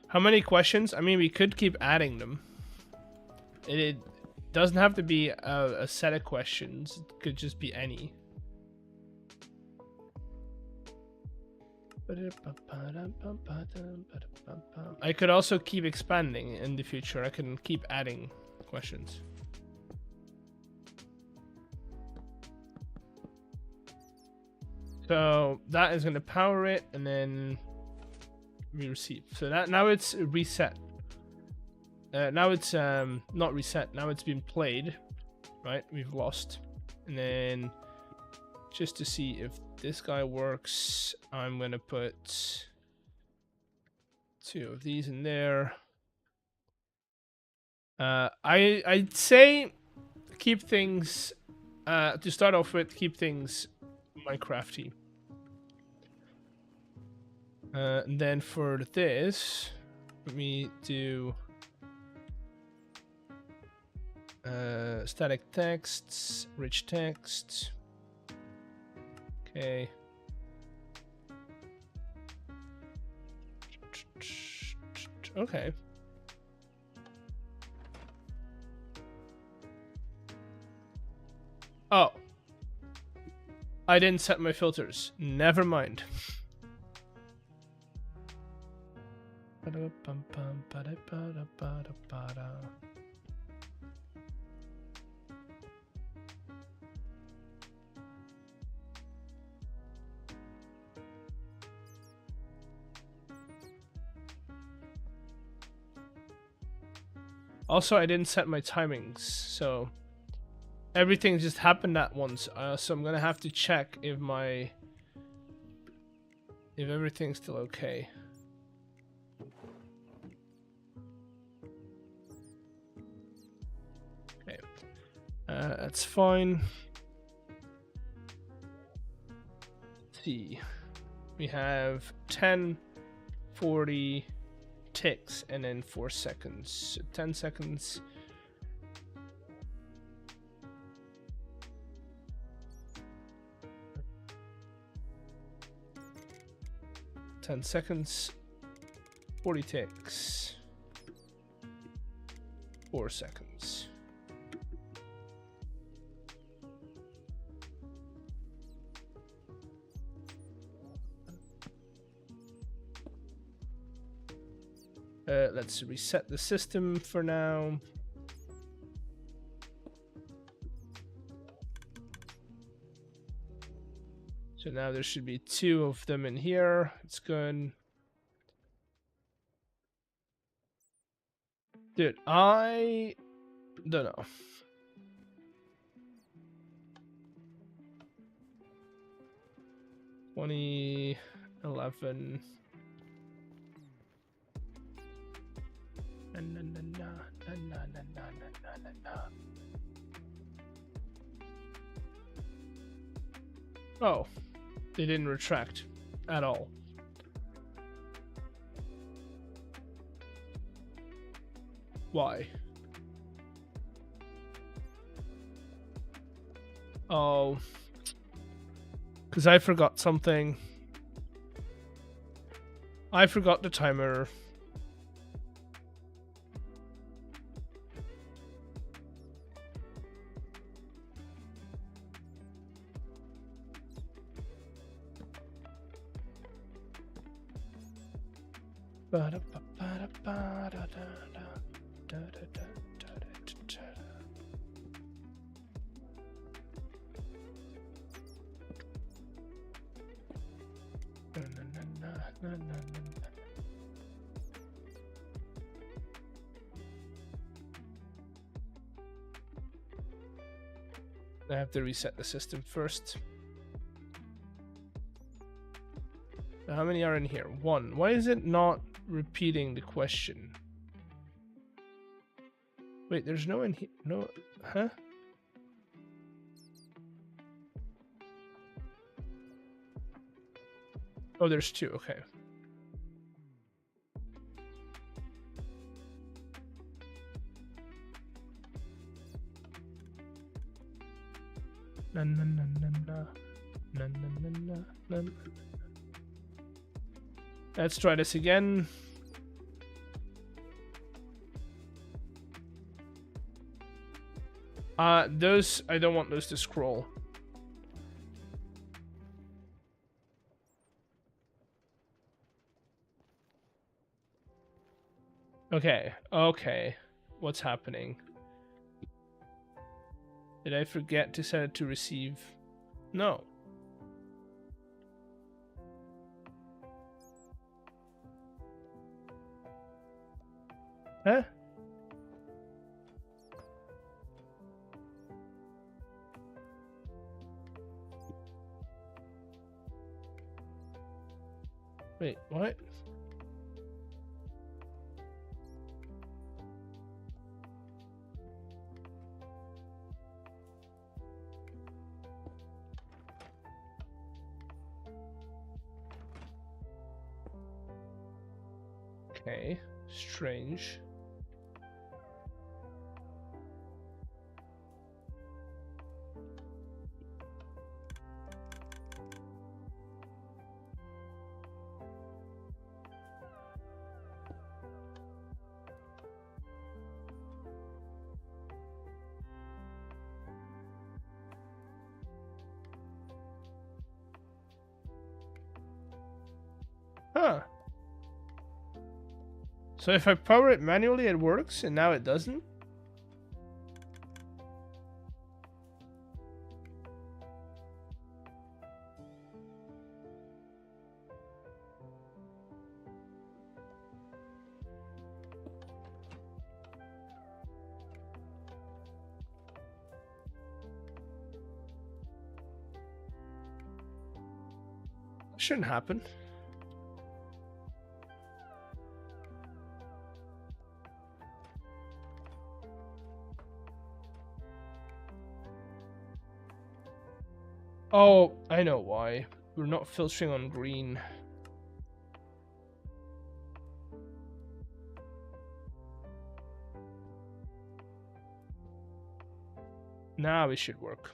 How many questions? I mean, we could keep adding them. It doesn't have to be a set of questions. It could just be any. I could also keep expanding in the future. I can keep adding questions. So that is going to power it, and then we receive. So that now it's reset. Now it's not reset. Now it's been played, right? We've lost, and then just to see if this guy works, I'm going to put 2 of these in there. I'd say keep things to start off with. Keep things Minecrafty. And then for this, let me do static texts, rich text. Okay. Okay. Oh. I didn't set my filters. Never mind. Also, I didn't set my timings, so everything just happened at once. So I'm gonna have to check if everything's still okay. Okay, that's fine. Let's see, we have 10, 40 ticks and then 4 seconds. So 10 seconds. Ten seconds, 40 ticks, 4 seconds. Let's reset the system for now. So now there should be 2 of them in here. It's good. Dude, I don't know. $20, $11. Oh, they didn't retract at all. Why? Oh, because I forgot something. I forgot the timer. I have to reset the system first. How many are in here? 1. Why is it not repeating the question? Wait, there's no in here. No, huh? Oh, there's 2. Okay. Let's try this again. Those, I don't want those to scroll. Okay, okay. What's happening? Did I forget to set it to receive? No. Huh? Wait, what? Okay, strange. Huh. So if I power it manually, it works, and now it doesn't? Shouldn't happen. Oh, I know why. We're not filtering on green. Now it should work.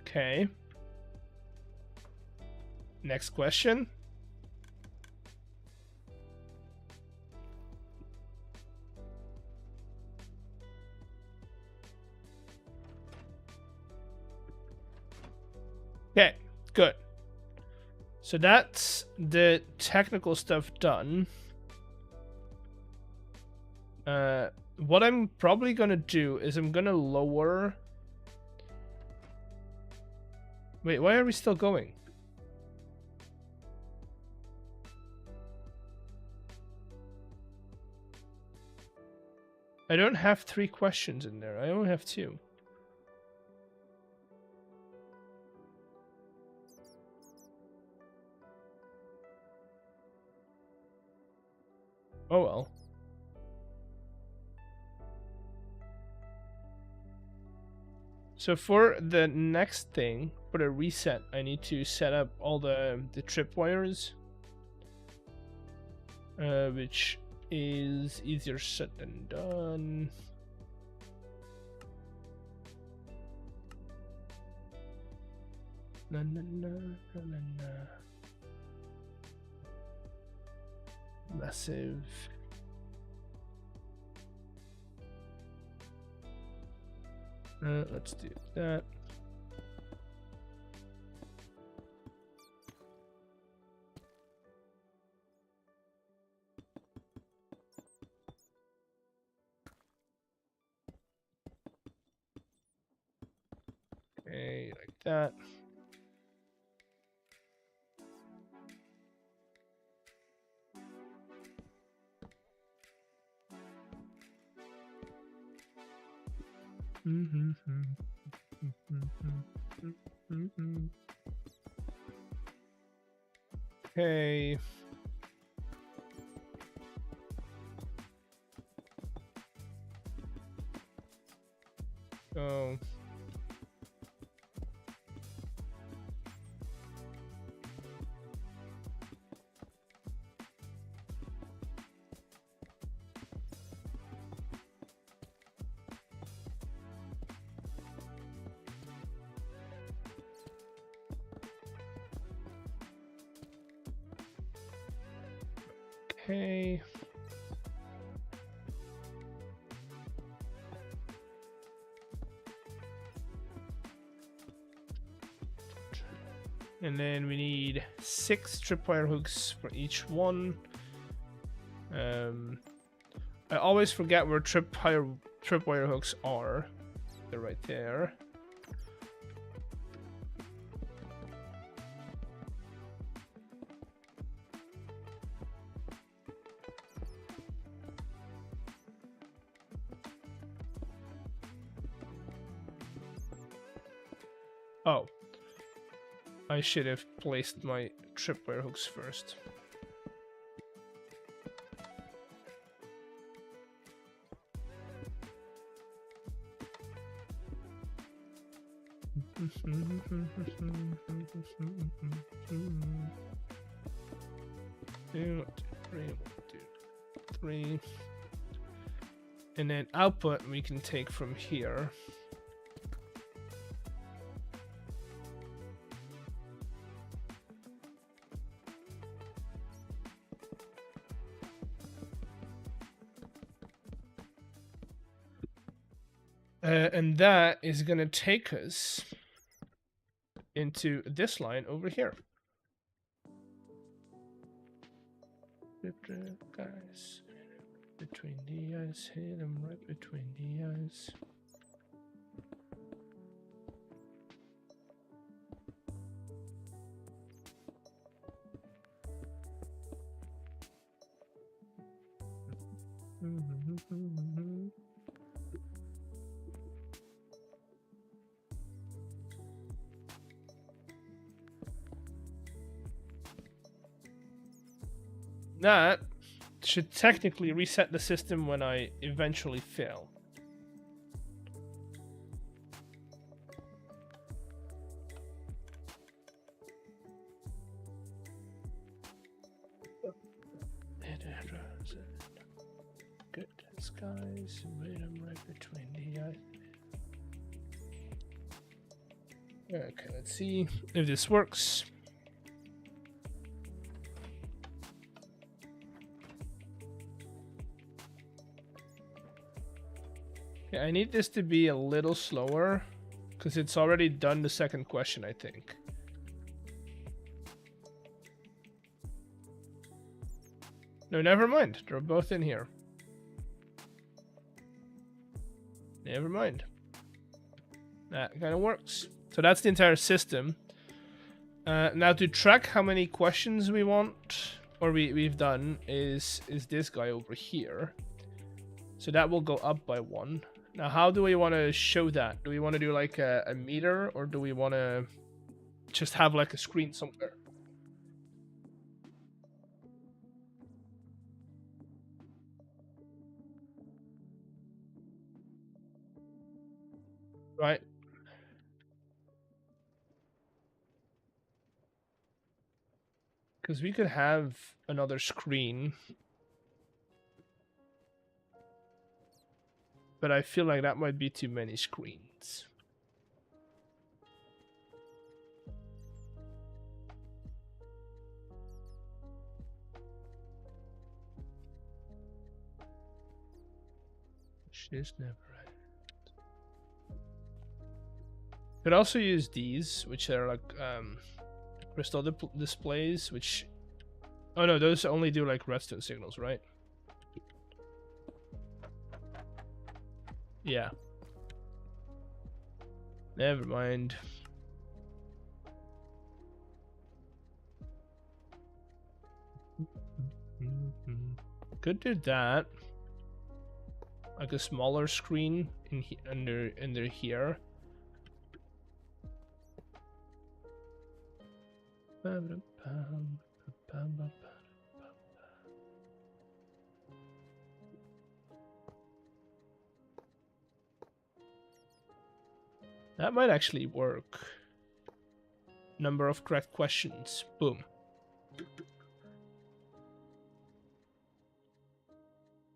Okay. Next question. Okay, good. So that's the technical stuff done. What I'm probably gonna do is I'm gonna lower... Wait, why are we still going? I don't have 3 questions in there. I only have 2. Oh well. So for the next thing, for the reset, I need to set up all the tripwires, which is easier said than done. Na, na, na, na, na, na. Massive. Let's do that. Okay, like that. Okay. Oh. Okay. And then we need 6 tripwire hooks for each one. I always forget where tripwire hooks are. They're right there. Oh. I should have placed my tripwire hooks first. Two, three. And then output we can take from here. And that is going to take us into this line over here. Guys, between the eyes, hit them right between the eyes. That should technically reset the system when I eventually fail. Good skies, made them right between the eyes. Okay, let's see if this works. Okay, I need this to be a little slower because it's already done the second question, I think. No, never mind. They're both in here. Never mind. That kind of works. So that's the entire system. Now to track how many questions we want, or we've done, is this guy over here. So that will go up by 1. Now, how do we want to show that? Do we want to do like a meter, or do we want to just have like a screen somewhere? Right. Because we could have another screen. But I feel like that might be too many screens. She's never right. Could also use these, which are like crystal displays, which... Oh no, those only do like redstone signals, right? Yeah. Never mind. Could do that. Like a smaller screen in under here. That might actually work. Number of correct questions. Boom.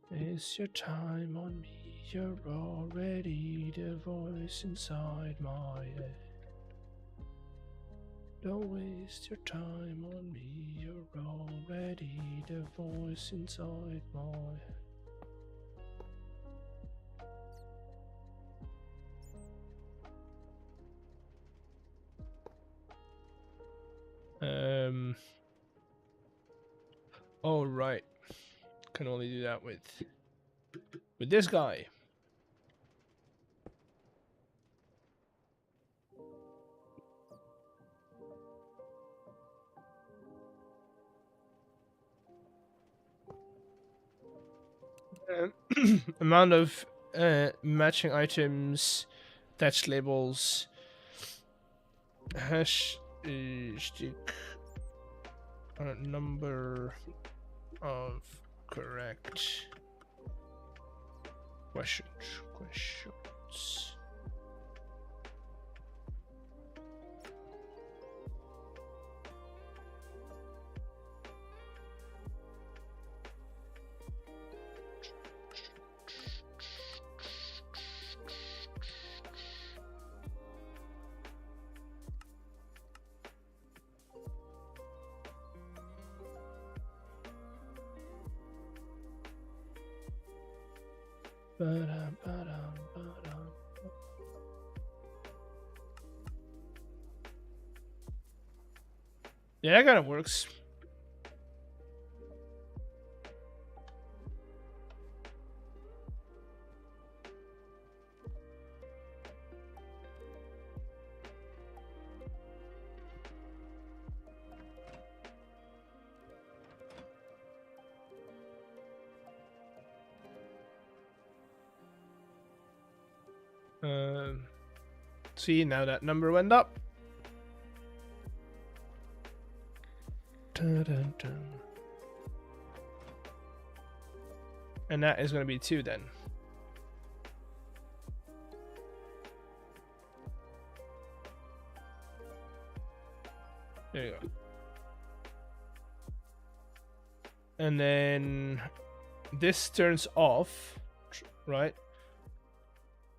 It's your time on me. You're already the voice inside my head. Don't waste your time on me. You're already the voice inside my head. Oh right, can only do that with this guy. Amount of matching items, attached labels, hash stick, number of correct questions. Yeah, that kind of works. See, now that number went up. Dun, dun, dun. And that is going to be 2 then. There you go. And then this turns off, right?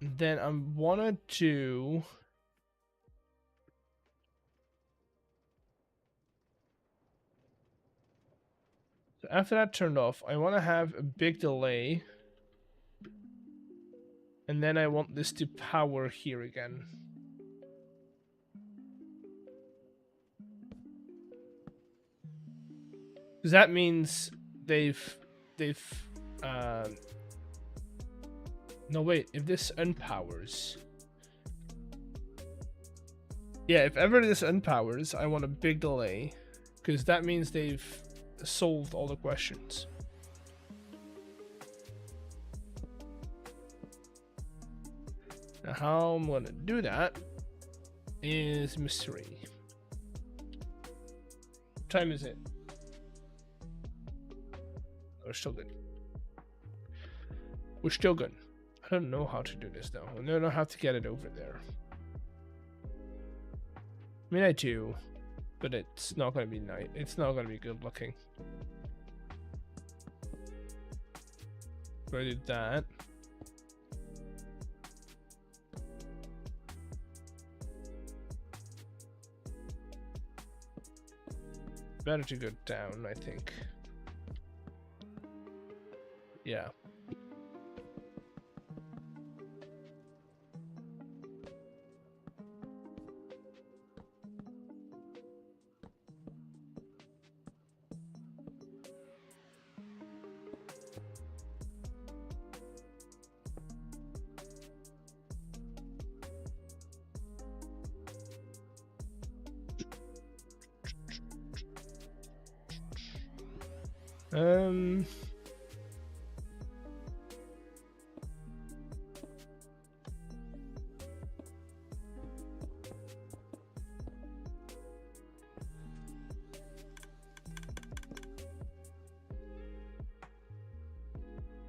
Then I wanted to... So after that turned off, I want to have a big delay. And then I want this to power here again. Because that means they've no wait, if this unpowers. Yeah, if ever this unpowers, I want a big delay. Because that means they've solved all the questions. Now how I'm gonna do that is mystery. What time is it? We're still good. We're still good. I don't know how to do this though. I don't know how to get it over there. I mean, I do, but it's not going to be nice. It's not going to be good looking. So I did that. Better to go down, I think. Yeah.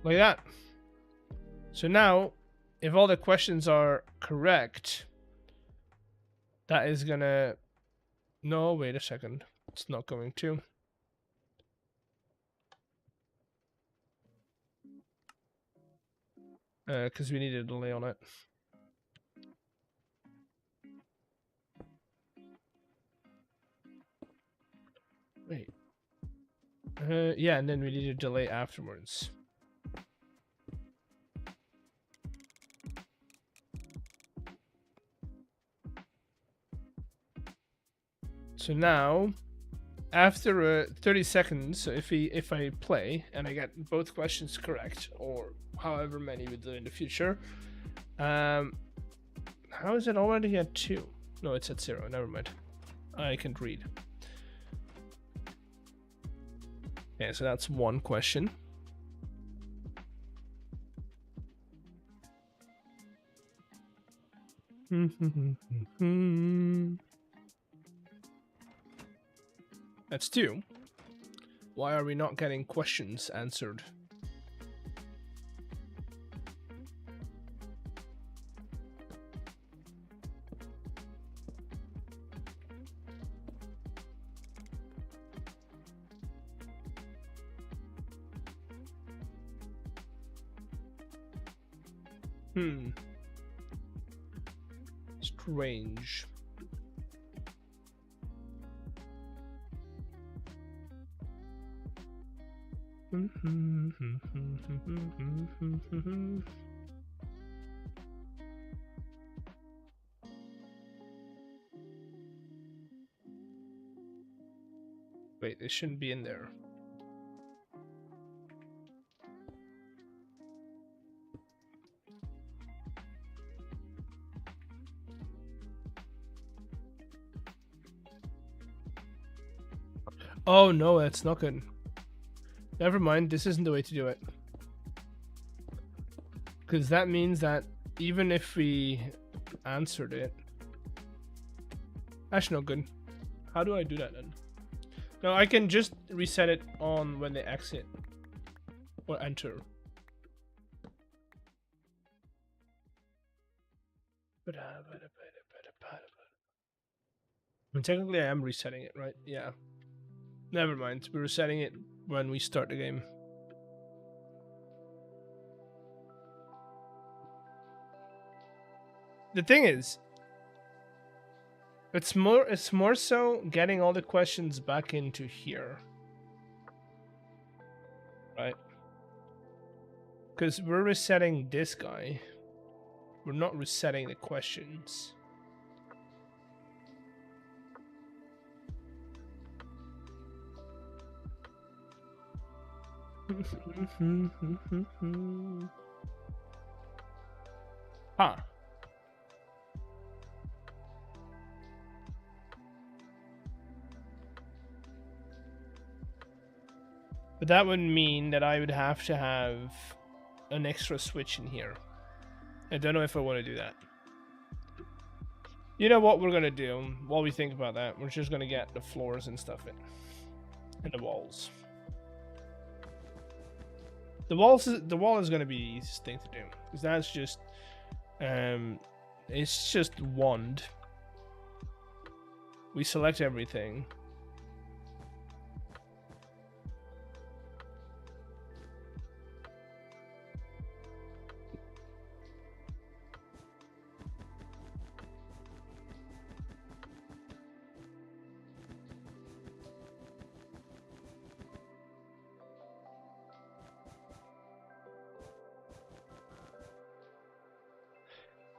Like that. So now, if all the questions are correct, that is gonna... No, wait a second. It's not going to. Because we need a delay on it. Wait. Yeah, and then we need a delay afterwards. So now, after 30 seconds, so if I play and I get both questions correct, or however many we do in the future, how is it already at 2? No, it's at 0. Never mind. I can't read. Okay, so that's one question. That's 2. Why are we not getting questions answered? Strange. Wait, it shouldn't be in there. Oh no, that's not good. Never mind, this isn't the way to do it. Because that means that even if we answered it... That's not good. How do I do that then? No, I can just reset it on when they exit. Or enter. I mean, technically I am resetting it, right? Yeah. Never mind, we're resetting it when we start the game. The thing is, it's more so getting all the questions back into here. Right? Because we're resetting this guy. We're not resetting the questions. Huh. But that would mean that I would have to have an extra switch in here. I don't know if I want to do that. You know what we're going to do while we think about that? We're just going to get the floors and stuff in. And the walls. The wall is going to be the easiest thing to do. Because that's just... it's just wand. We select everything.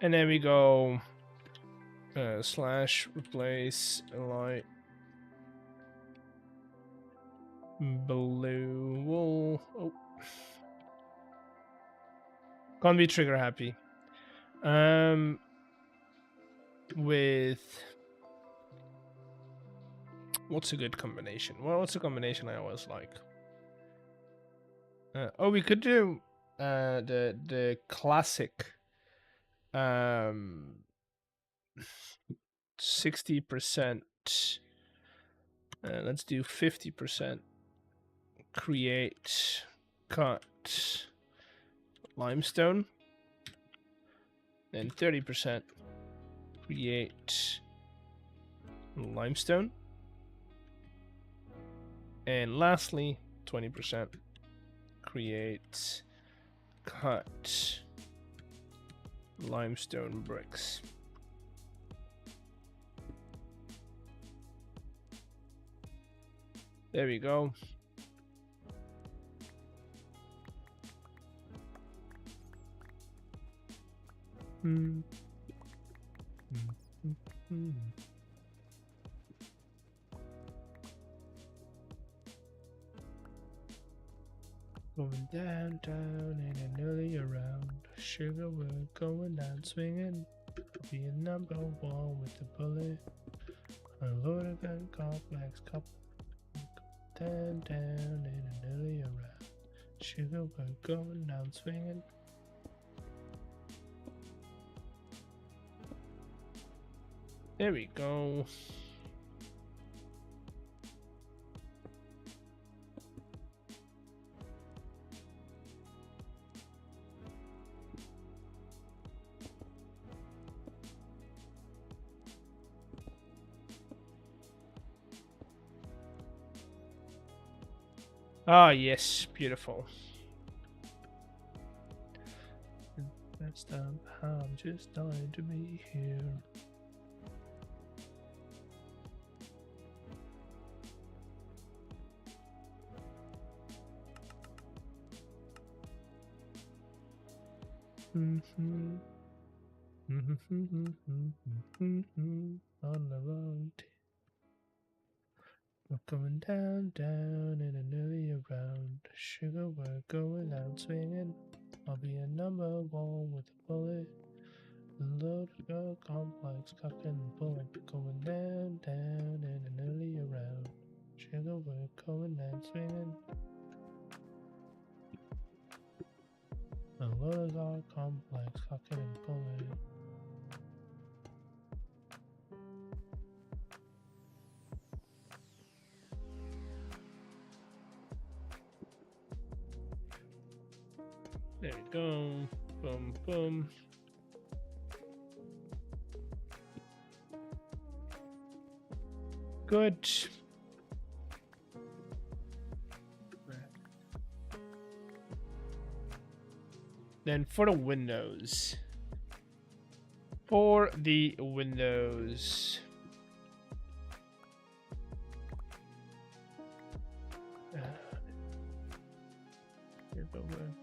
And then we go slash replace light blue wool. Oh, can't be trigger happy. With what's a good combination? Well, what's a combination I always like? Oh, we could do the classic 60%. Let's do 50%. Create cut limestone. Then 30% create limestone. And lastly, 20% create cut limestone bricks. There we go. Going downtown and nearly around. Sugar, we're going down swinging. Being number one with the bullet. Unloaded gun complex couple. Down and nearly around. Sugar, we're going down swinging. There we go. Ah, yes, beautiful. That's time. I'm just dying to be here. On the road. We're going down, down, and a nearly around. Sugar, we're going out swinging. I'll be a number one with a bullet. Load your complex, cocking and pulling. Going down, down, and a nearly around. Sugar, we're going out swinging. A load our complex, cocking and pulling. There we go. Boom, boom. Good. Then for the windows. For the windows. Here go windows.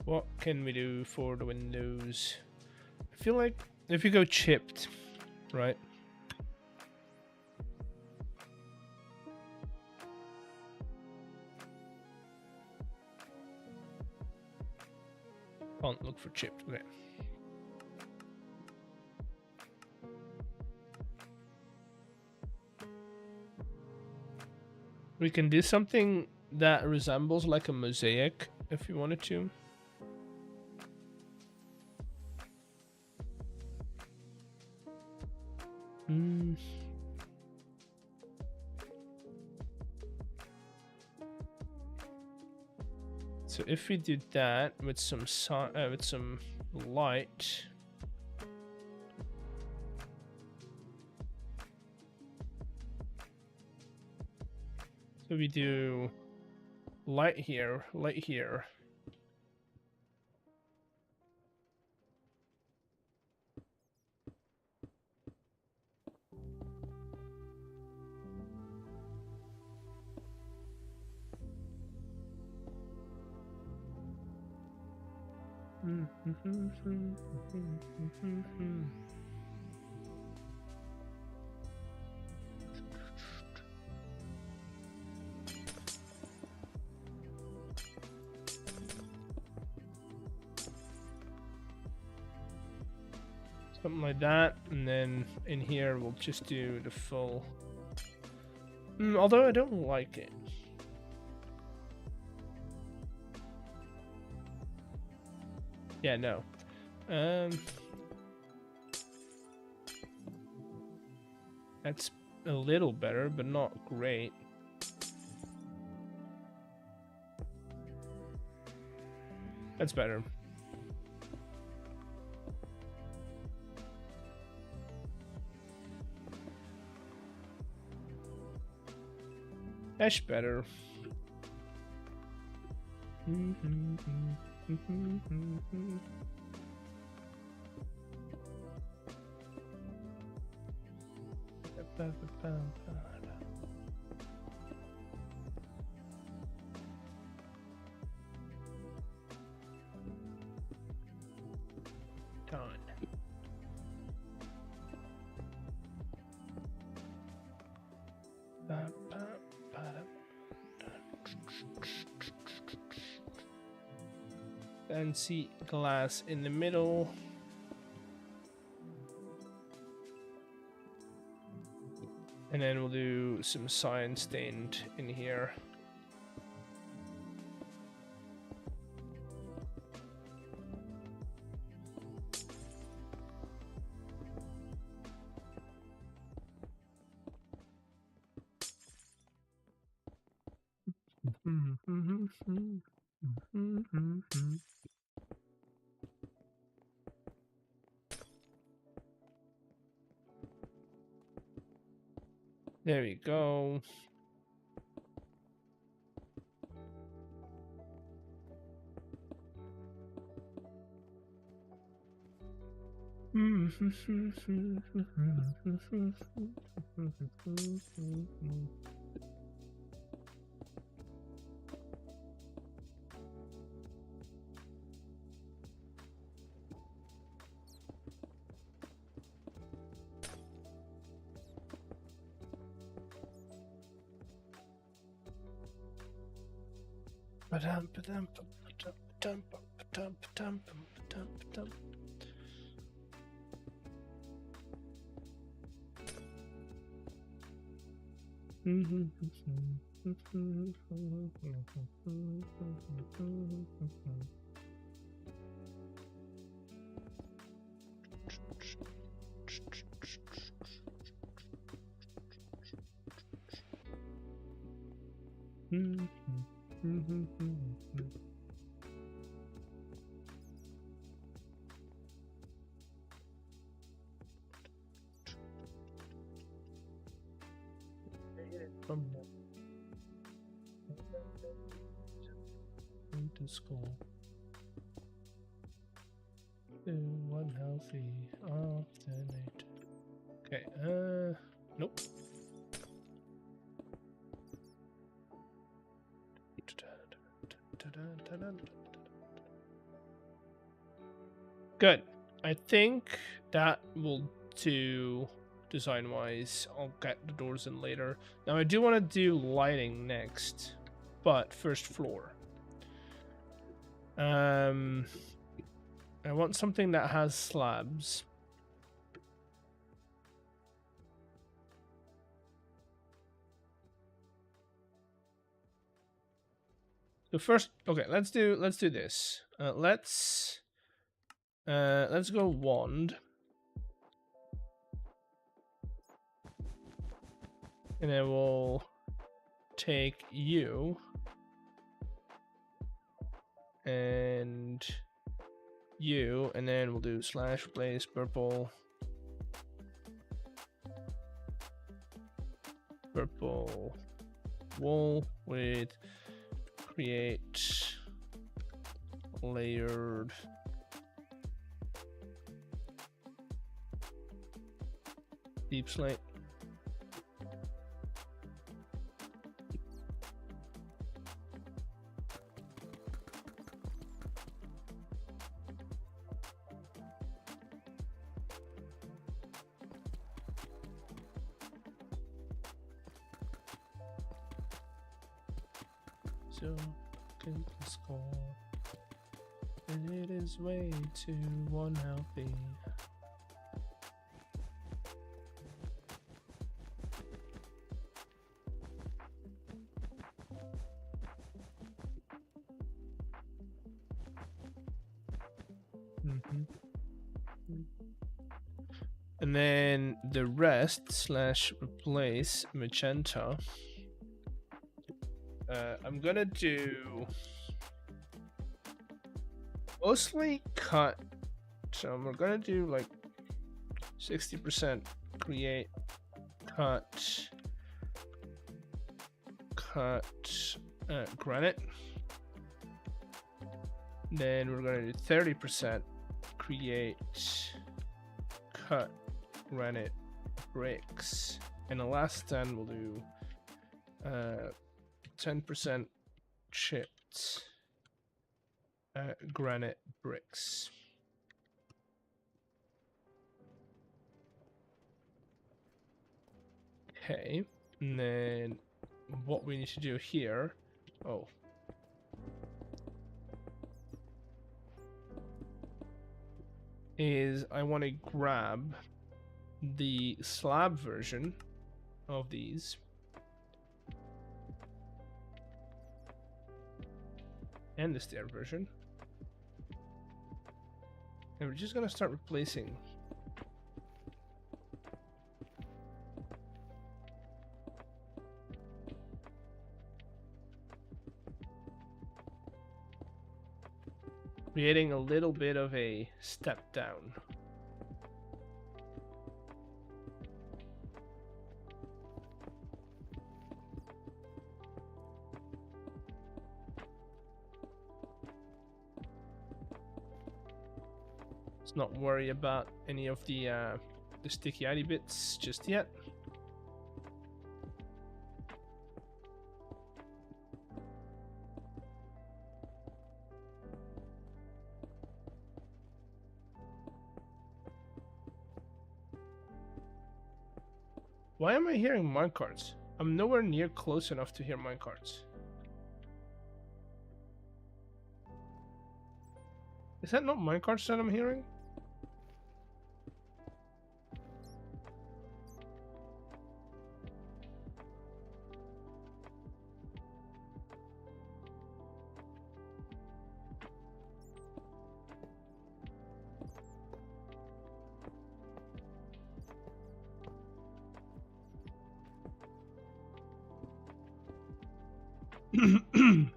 What can we do for the windows? I feel like if you go chipped, right? Can't look for chipped. Okay. We can do something that resembles like a mosaic if you wanted to. So if we do that with some light, so we do light here, light here. Something like that, and then in here we'll just do the full. Although I don't like it. Yeah, no. That's a little better, but not great. That's better. That's better. Done. Fancy glass in the middle. And then we'll do some cyan stained in here. There we go. To school. 1 healthy. Alternate. Okay. Nope. Good. I think that will do design-wise. I'll get the doors in later. Now I do want to do lighting next, but first floor. I want something that has slabs. So first, okay, let's do this. Let's go wand. And then we'll take you and you, and then we'll do slash replace purple wool with create layered deep slate. So can score, and it is way too unhealthy. And then the rest slash replace magenta. I'm gonna do mostly cut, so we're gonna do like 60% create, cut, granite. Then we're gonna do 30% create, cut, granite, bricks, and the last 10 we'll do 10% chipped granite bricks. Okay, and then what we need to do here, is I want to grab the slab version of these and the stair version, and we're just gonna start replacing. Creating a little bit of a step down. Let's not worry about any of the sticky bits just yet. Why am I hearing minecarts? I'm nowhere near close enough to hear minecarts. Is that not minecarts that I'm hearing?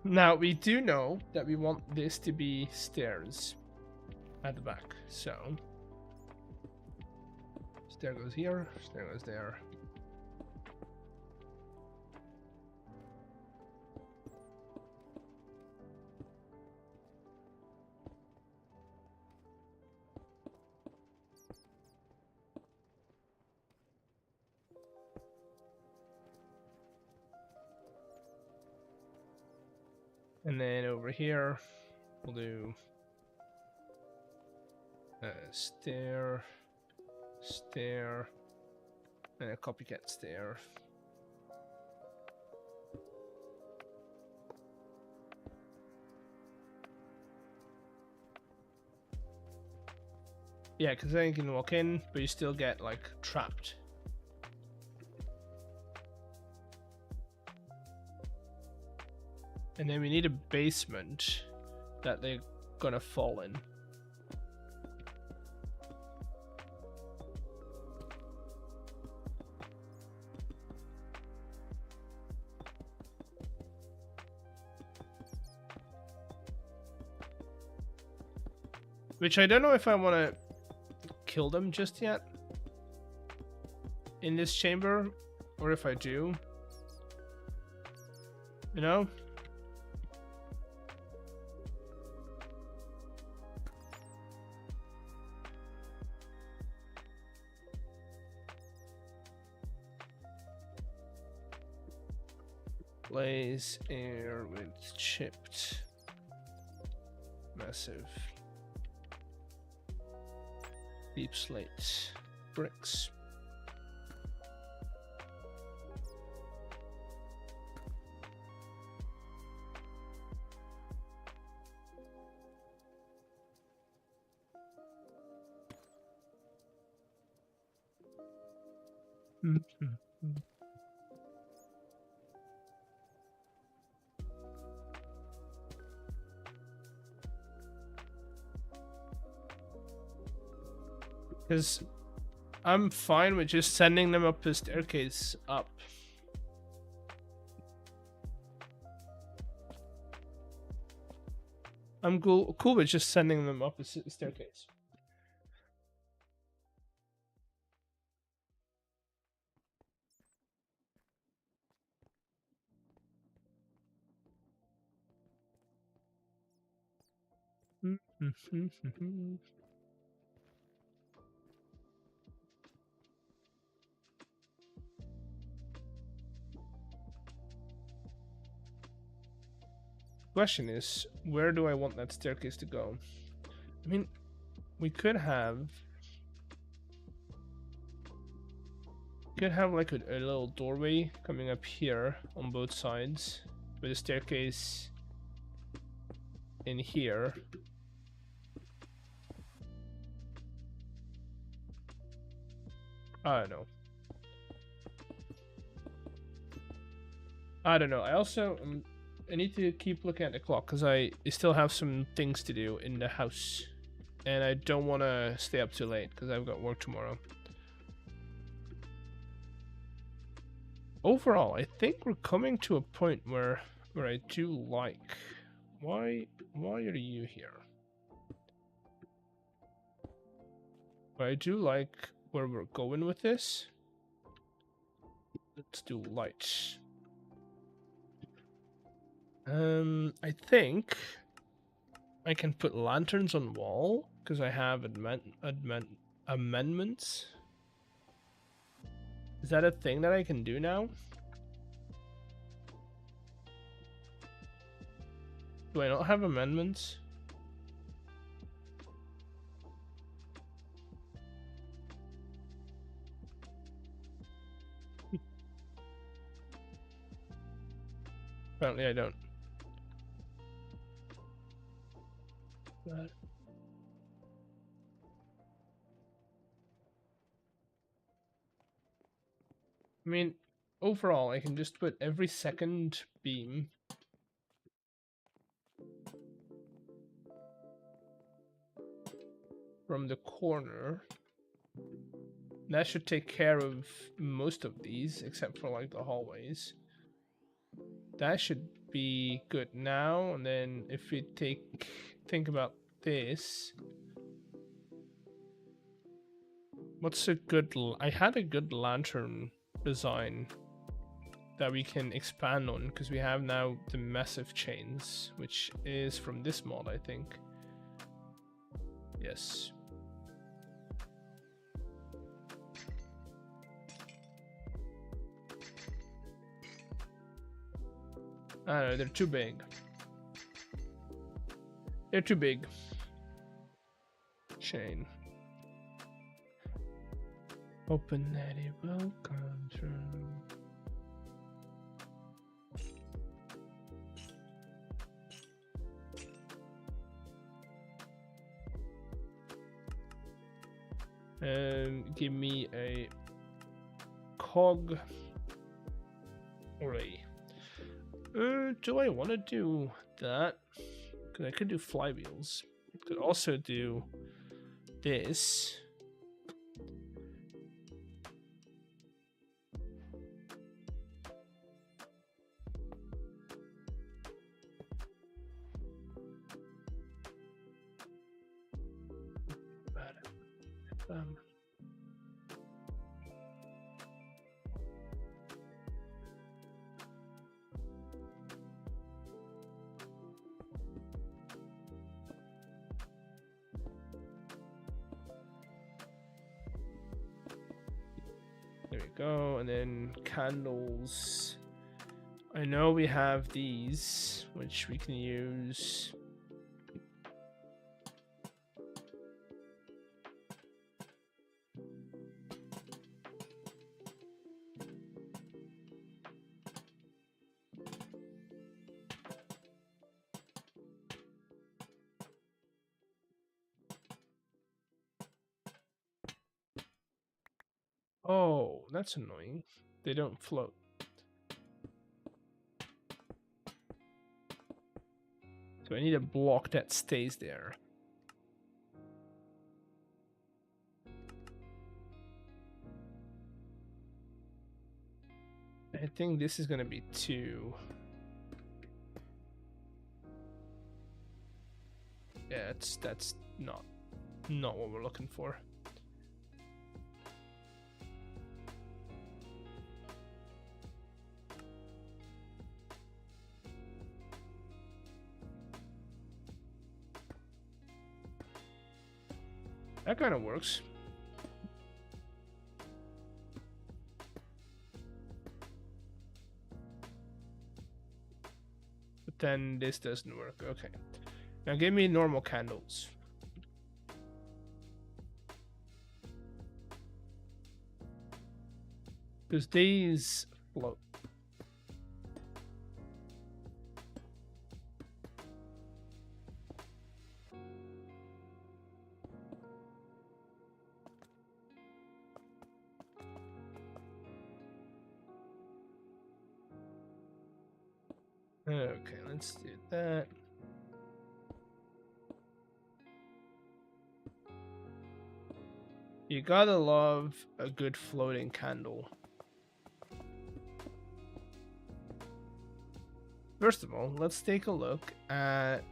Now, we do know that we want this to be stairs at the back, so stair goes here, stair goes there. And then over here, we'll do a stair, stair, and a copycat stair. Yeah, because then you can walk in, but you still get, like, trapped. And then we need a basement that they're gonna fall in. Which I don't know if I want to kill them just yet in this chamber, or if I do. You know? Blaze air with chipped massive deep slate bricks. Because I'm fine with just sending them up the staircase up. I'm cool with just sending them up the staircase. Question is, where do I want that staircase to go? I mean, we could have like a little doorway coming up here on both sides with a staircase in here. I don't know. I need to keep looking at the clock because I still have some things to do in the house. And I don't want to stay up too late because I've got work tomorrow. Overall, I think we're coming to a point where I do like... Why are you here? But I do like where we're going with this. Let's do light. I think I can put lanterns on wall because I have amendments. Is that a thing that I can do now? Do I not have amendments? Apparently I don't. But I mean, overall, I can just put every second beam from the corner. That should take care of most of these, except for like the hallways. That should be good now. And then if we think about this, what's a good? I had a good lantern design that we can expand on because we have now the massive chains, which is from this mod, I think. Yes. I don't know, they're too big. They're too big. Chain. Open that it will come through. Give me a cog array. Do I want to do that? Because I could do flywheels. Could also do this. There we go, and then candles. I know we have these, which we can use. Oh, that's annoying. They don't float. So I need a block that stays there. I think this is gonna be 2. Yeah, that's not what we're looking for. That kind of works. But then this doesn't work. Okay. Now give me normal candles. Because these float. Okay, let's do that. You gotta love a good floating candle. First of all, let's take a look at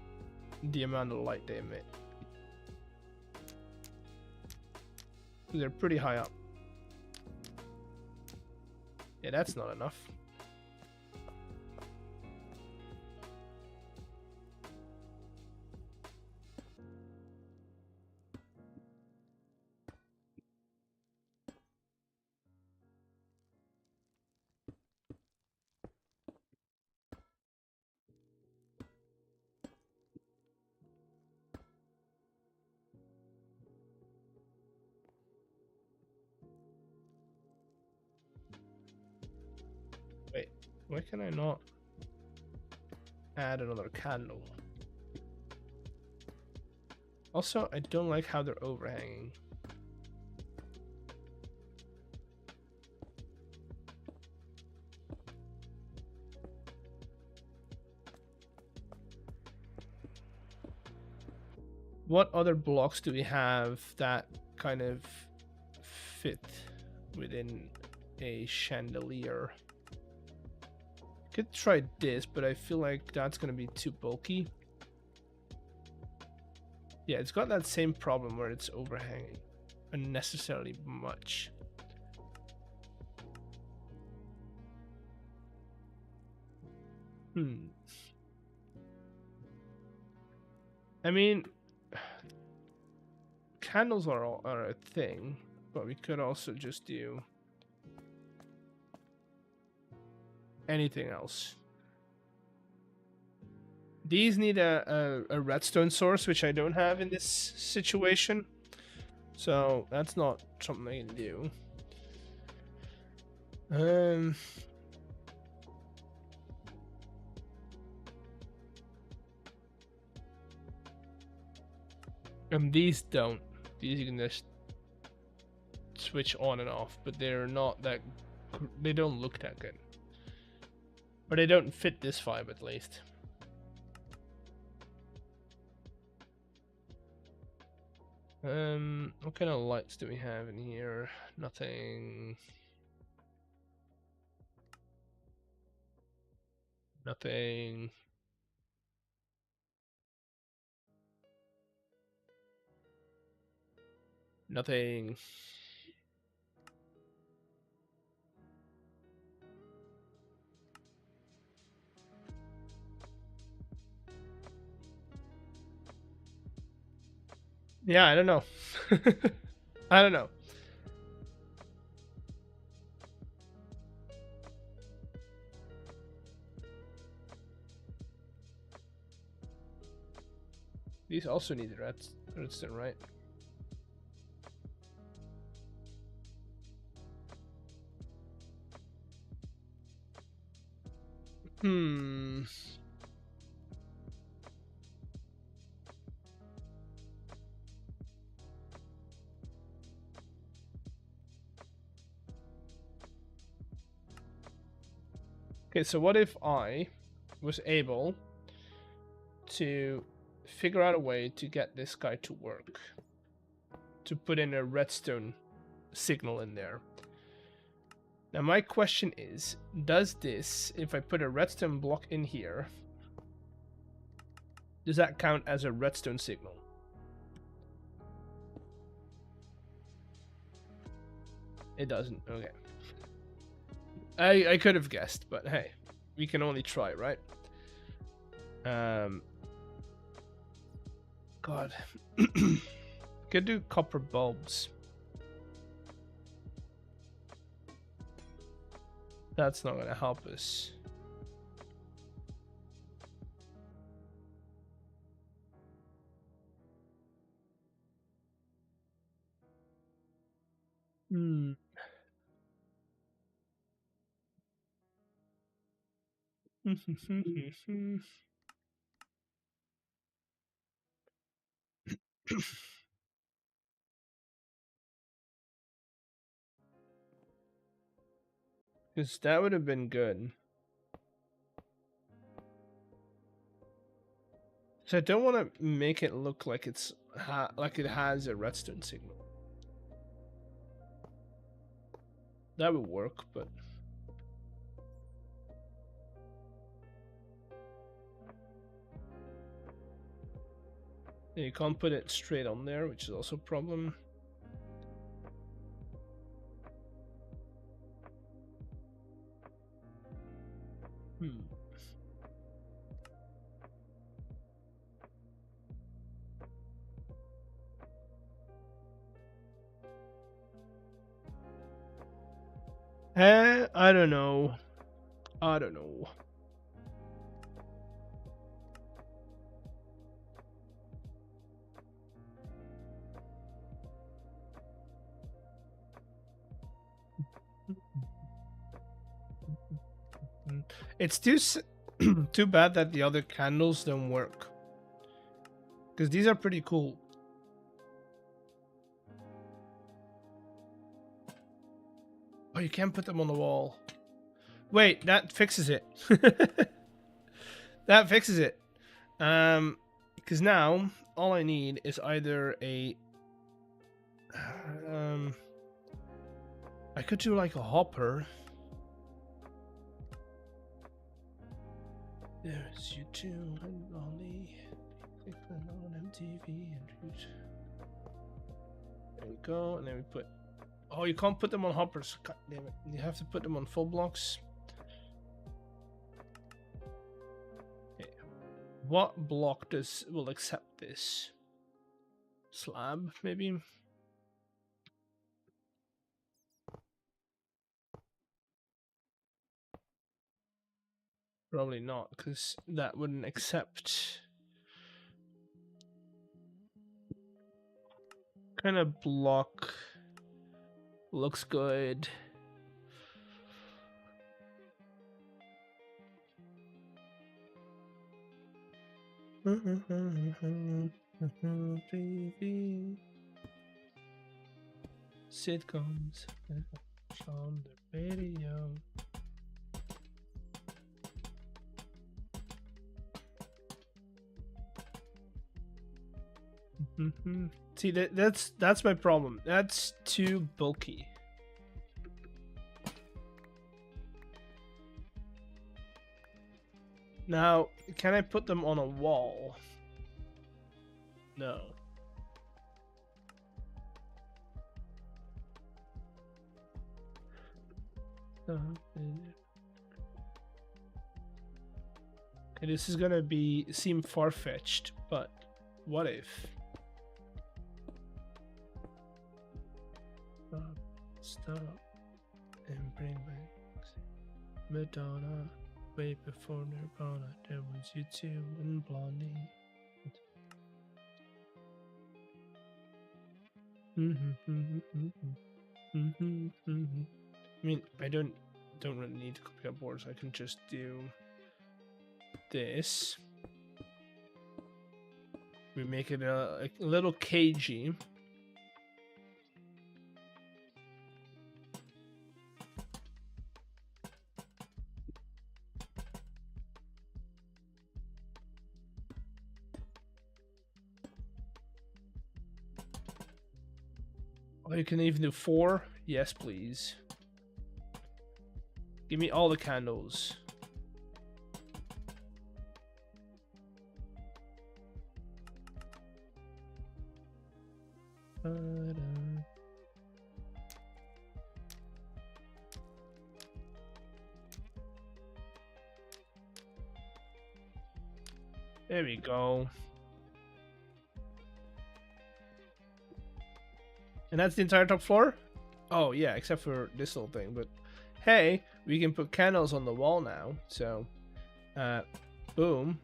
the amount of light they emit. They're pretty high up. Yeah, that's not enough. Why can I not add another candle? Also, I don't like how they're overhanging. What other blocks do we have that kind of fit within a chandelier? Could try this, but I feel like that's gonna be too bulky. Yeah, it's got that same problem where it's overhanging unnecessarily much. I mean, candles are a thing, but we could also just do anything else. These need a redstone source, which I don't have in this situation. So that's not something I can do. And these don't. These you can just switch on and off, but they're not that. They don't look that good. Or they don't fit this vibe at least. What kind of lights do we have in here? Nothing. Nothing. Nothing. Yeah, I don't know. I don't know. These also need redstone, right? Okay, so what if I was able to figure out a way to get this guy to work? To put in a redstone signal in there. Now my question is, does this, if I put a redstone block in here, does that count as a redstone signal? It doesn't, okay. I could have guessed, but hey, we can only try, right? God. Could do copper bulbs. That's not gonna help us. Because that would have been good. So I don't want to make it look like it's like it has a redstone signal. That would work, but you can't put it straight on there, which is also a problem. I don't know. I don't know. It's too bad that the other candles don't work. Because these are pretty cool. Oh, you can't put them on the wall. Wait, that fixes it. That fixes it. Because now all I need is either a I could do like a hopper. There's YouTube and Ollie. Click on MTV and shoot. There we go, and then we put. Oh, you can't put them on hoppers. God damn it! You have to put them on full blocks. Okay. What block will accept this? Slab, maybe. Probably not, because that wouldn't accept. Kind of block looks good. Sitcoms on the radio. See, that's my problem. That's too bulky. Now, can I put them on a wall? No. Okay, this is gonna seem far-fetched, but what if? Stop and bring back Madonna. Way before Nirvana, there was U2 and Blondie. I mean, I don't really need to copy up boards. I can just do this. We make it a little cagey. Oh, you can even do 4? Yes, please. Give me all the candles. There we go. And that's the entire top floor? Oh, yeah, except for this little thing. But hey, we can put candles on the wall now. So, boom.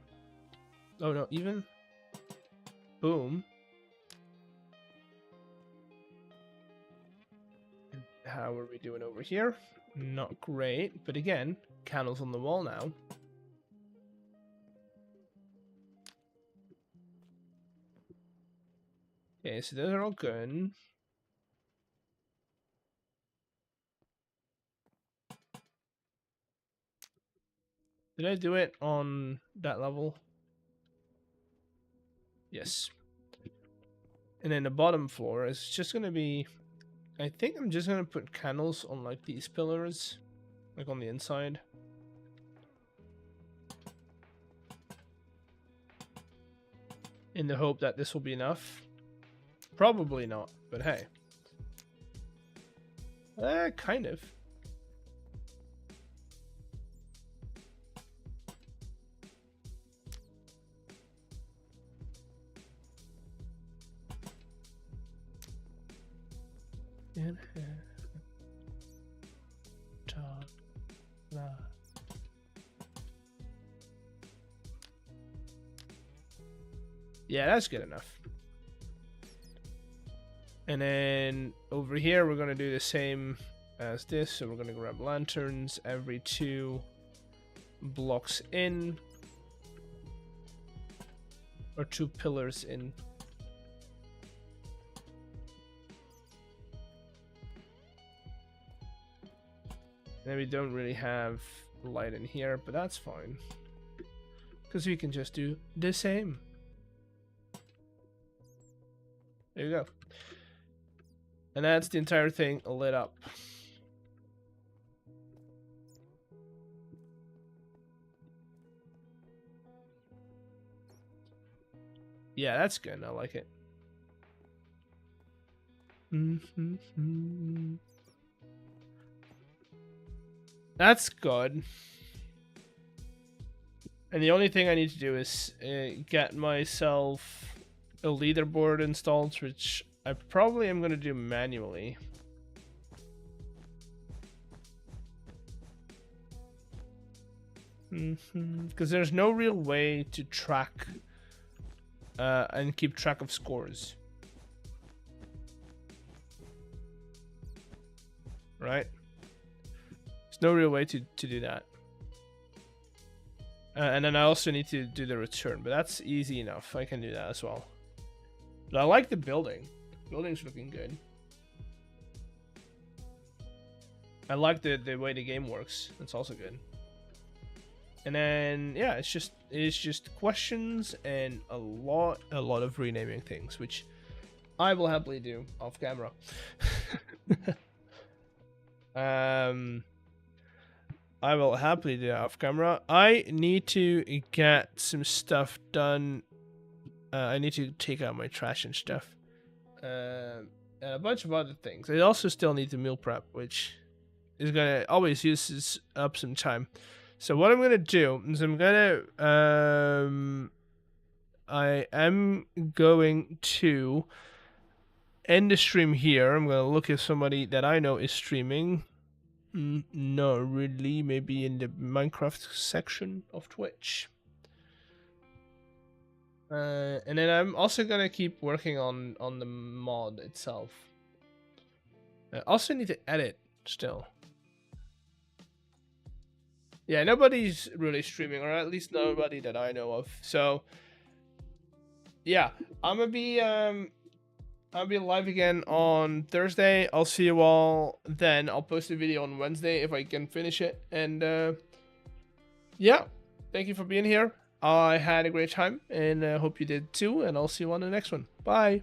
Oh, no, even? Boom. And how are we doing over here? Not great. But again, candles on the wall now. Okay, so those are all good. Did I do it on that level? Yes. And then the bottom floor is just going to be... I think I'm just going to put candles on like these pillars. Like on the inside. In the hope that this will be enough. Probably not, but hey. Kind of. Yeah, that's good enough. And then over here, we're going to do the same as this. So we're going to grab lanterns every 2 blocks in. Or 2 pillars in. And we don't really have light in here, but that's fine. Because we can just do the same. There you go. And that's the entire thing lit up. Yeah, that's good. I like it. That's good. And the only thing I need to do is get myself a leaderboard installed, which I probably am going to do manually. Because there's no real way to track and keep track of scores. Right? There's no real way to do that. And then I also need to do the return, but that's easy enough. I can do that as well. But I like the building. The building's looking good. I like the way the game works. That's also good. And then yeah, it's just questions and a lot of renaming things, which I will happily do off camera. I will happily do that off camera. I need to get some stuff done. I need to take out my trash and stuff. And a bunch of other things. I also still need to meal prep, which is gonna always uses up some time. So what I'm gonna do is I am going to end the stream here. I'm gonna look if somebody that I know is streaming. Not really. Maybe in the Minecraft section of Twitch. And then I'm also gonna keep working on the mod itself. I also need to edit still. Yeah, nobody's really streaming, or at least nobody that I know of. So yeah, I'll be live again on Thursday. I'll see you all then. I'll post a video on Wednesday if I can finish it. And yeah, thank you for being here. I had a great time, and I hope you did too. And I'll see you on the next one. Bye.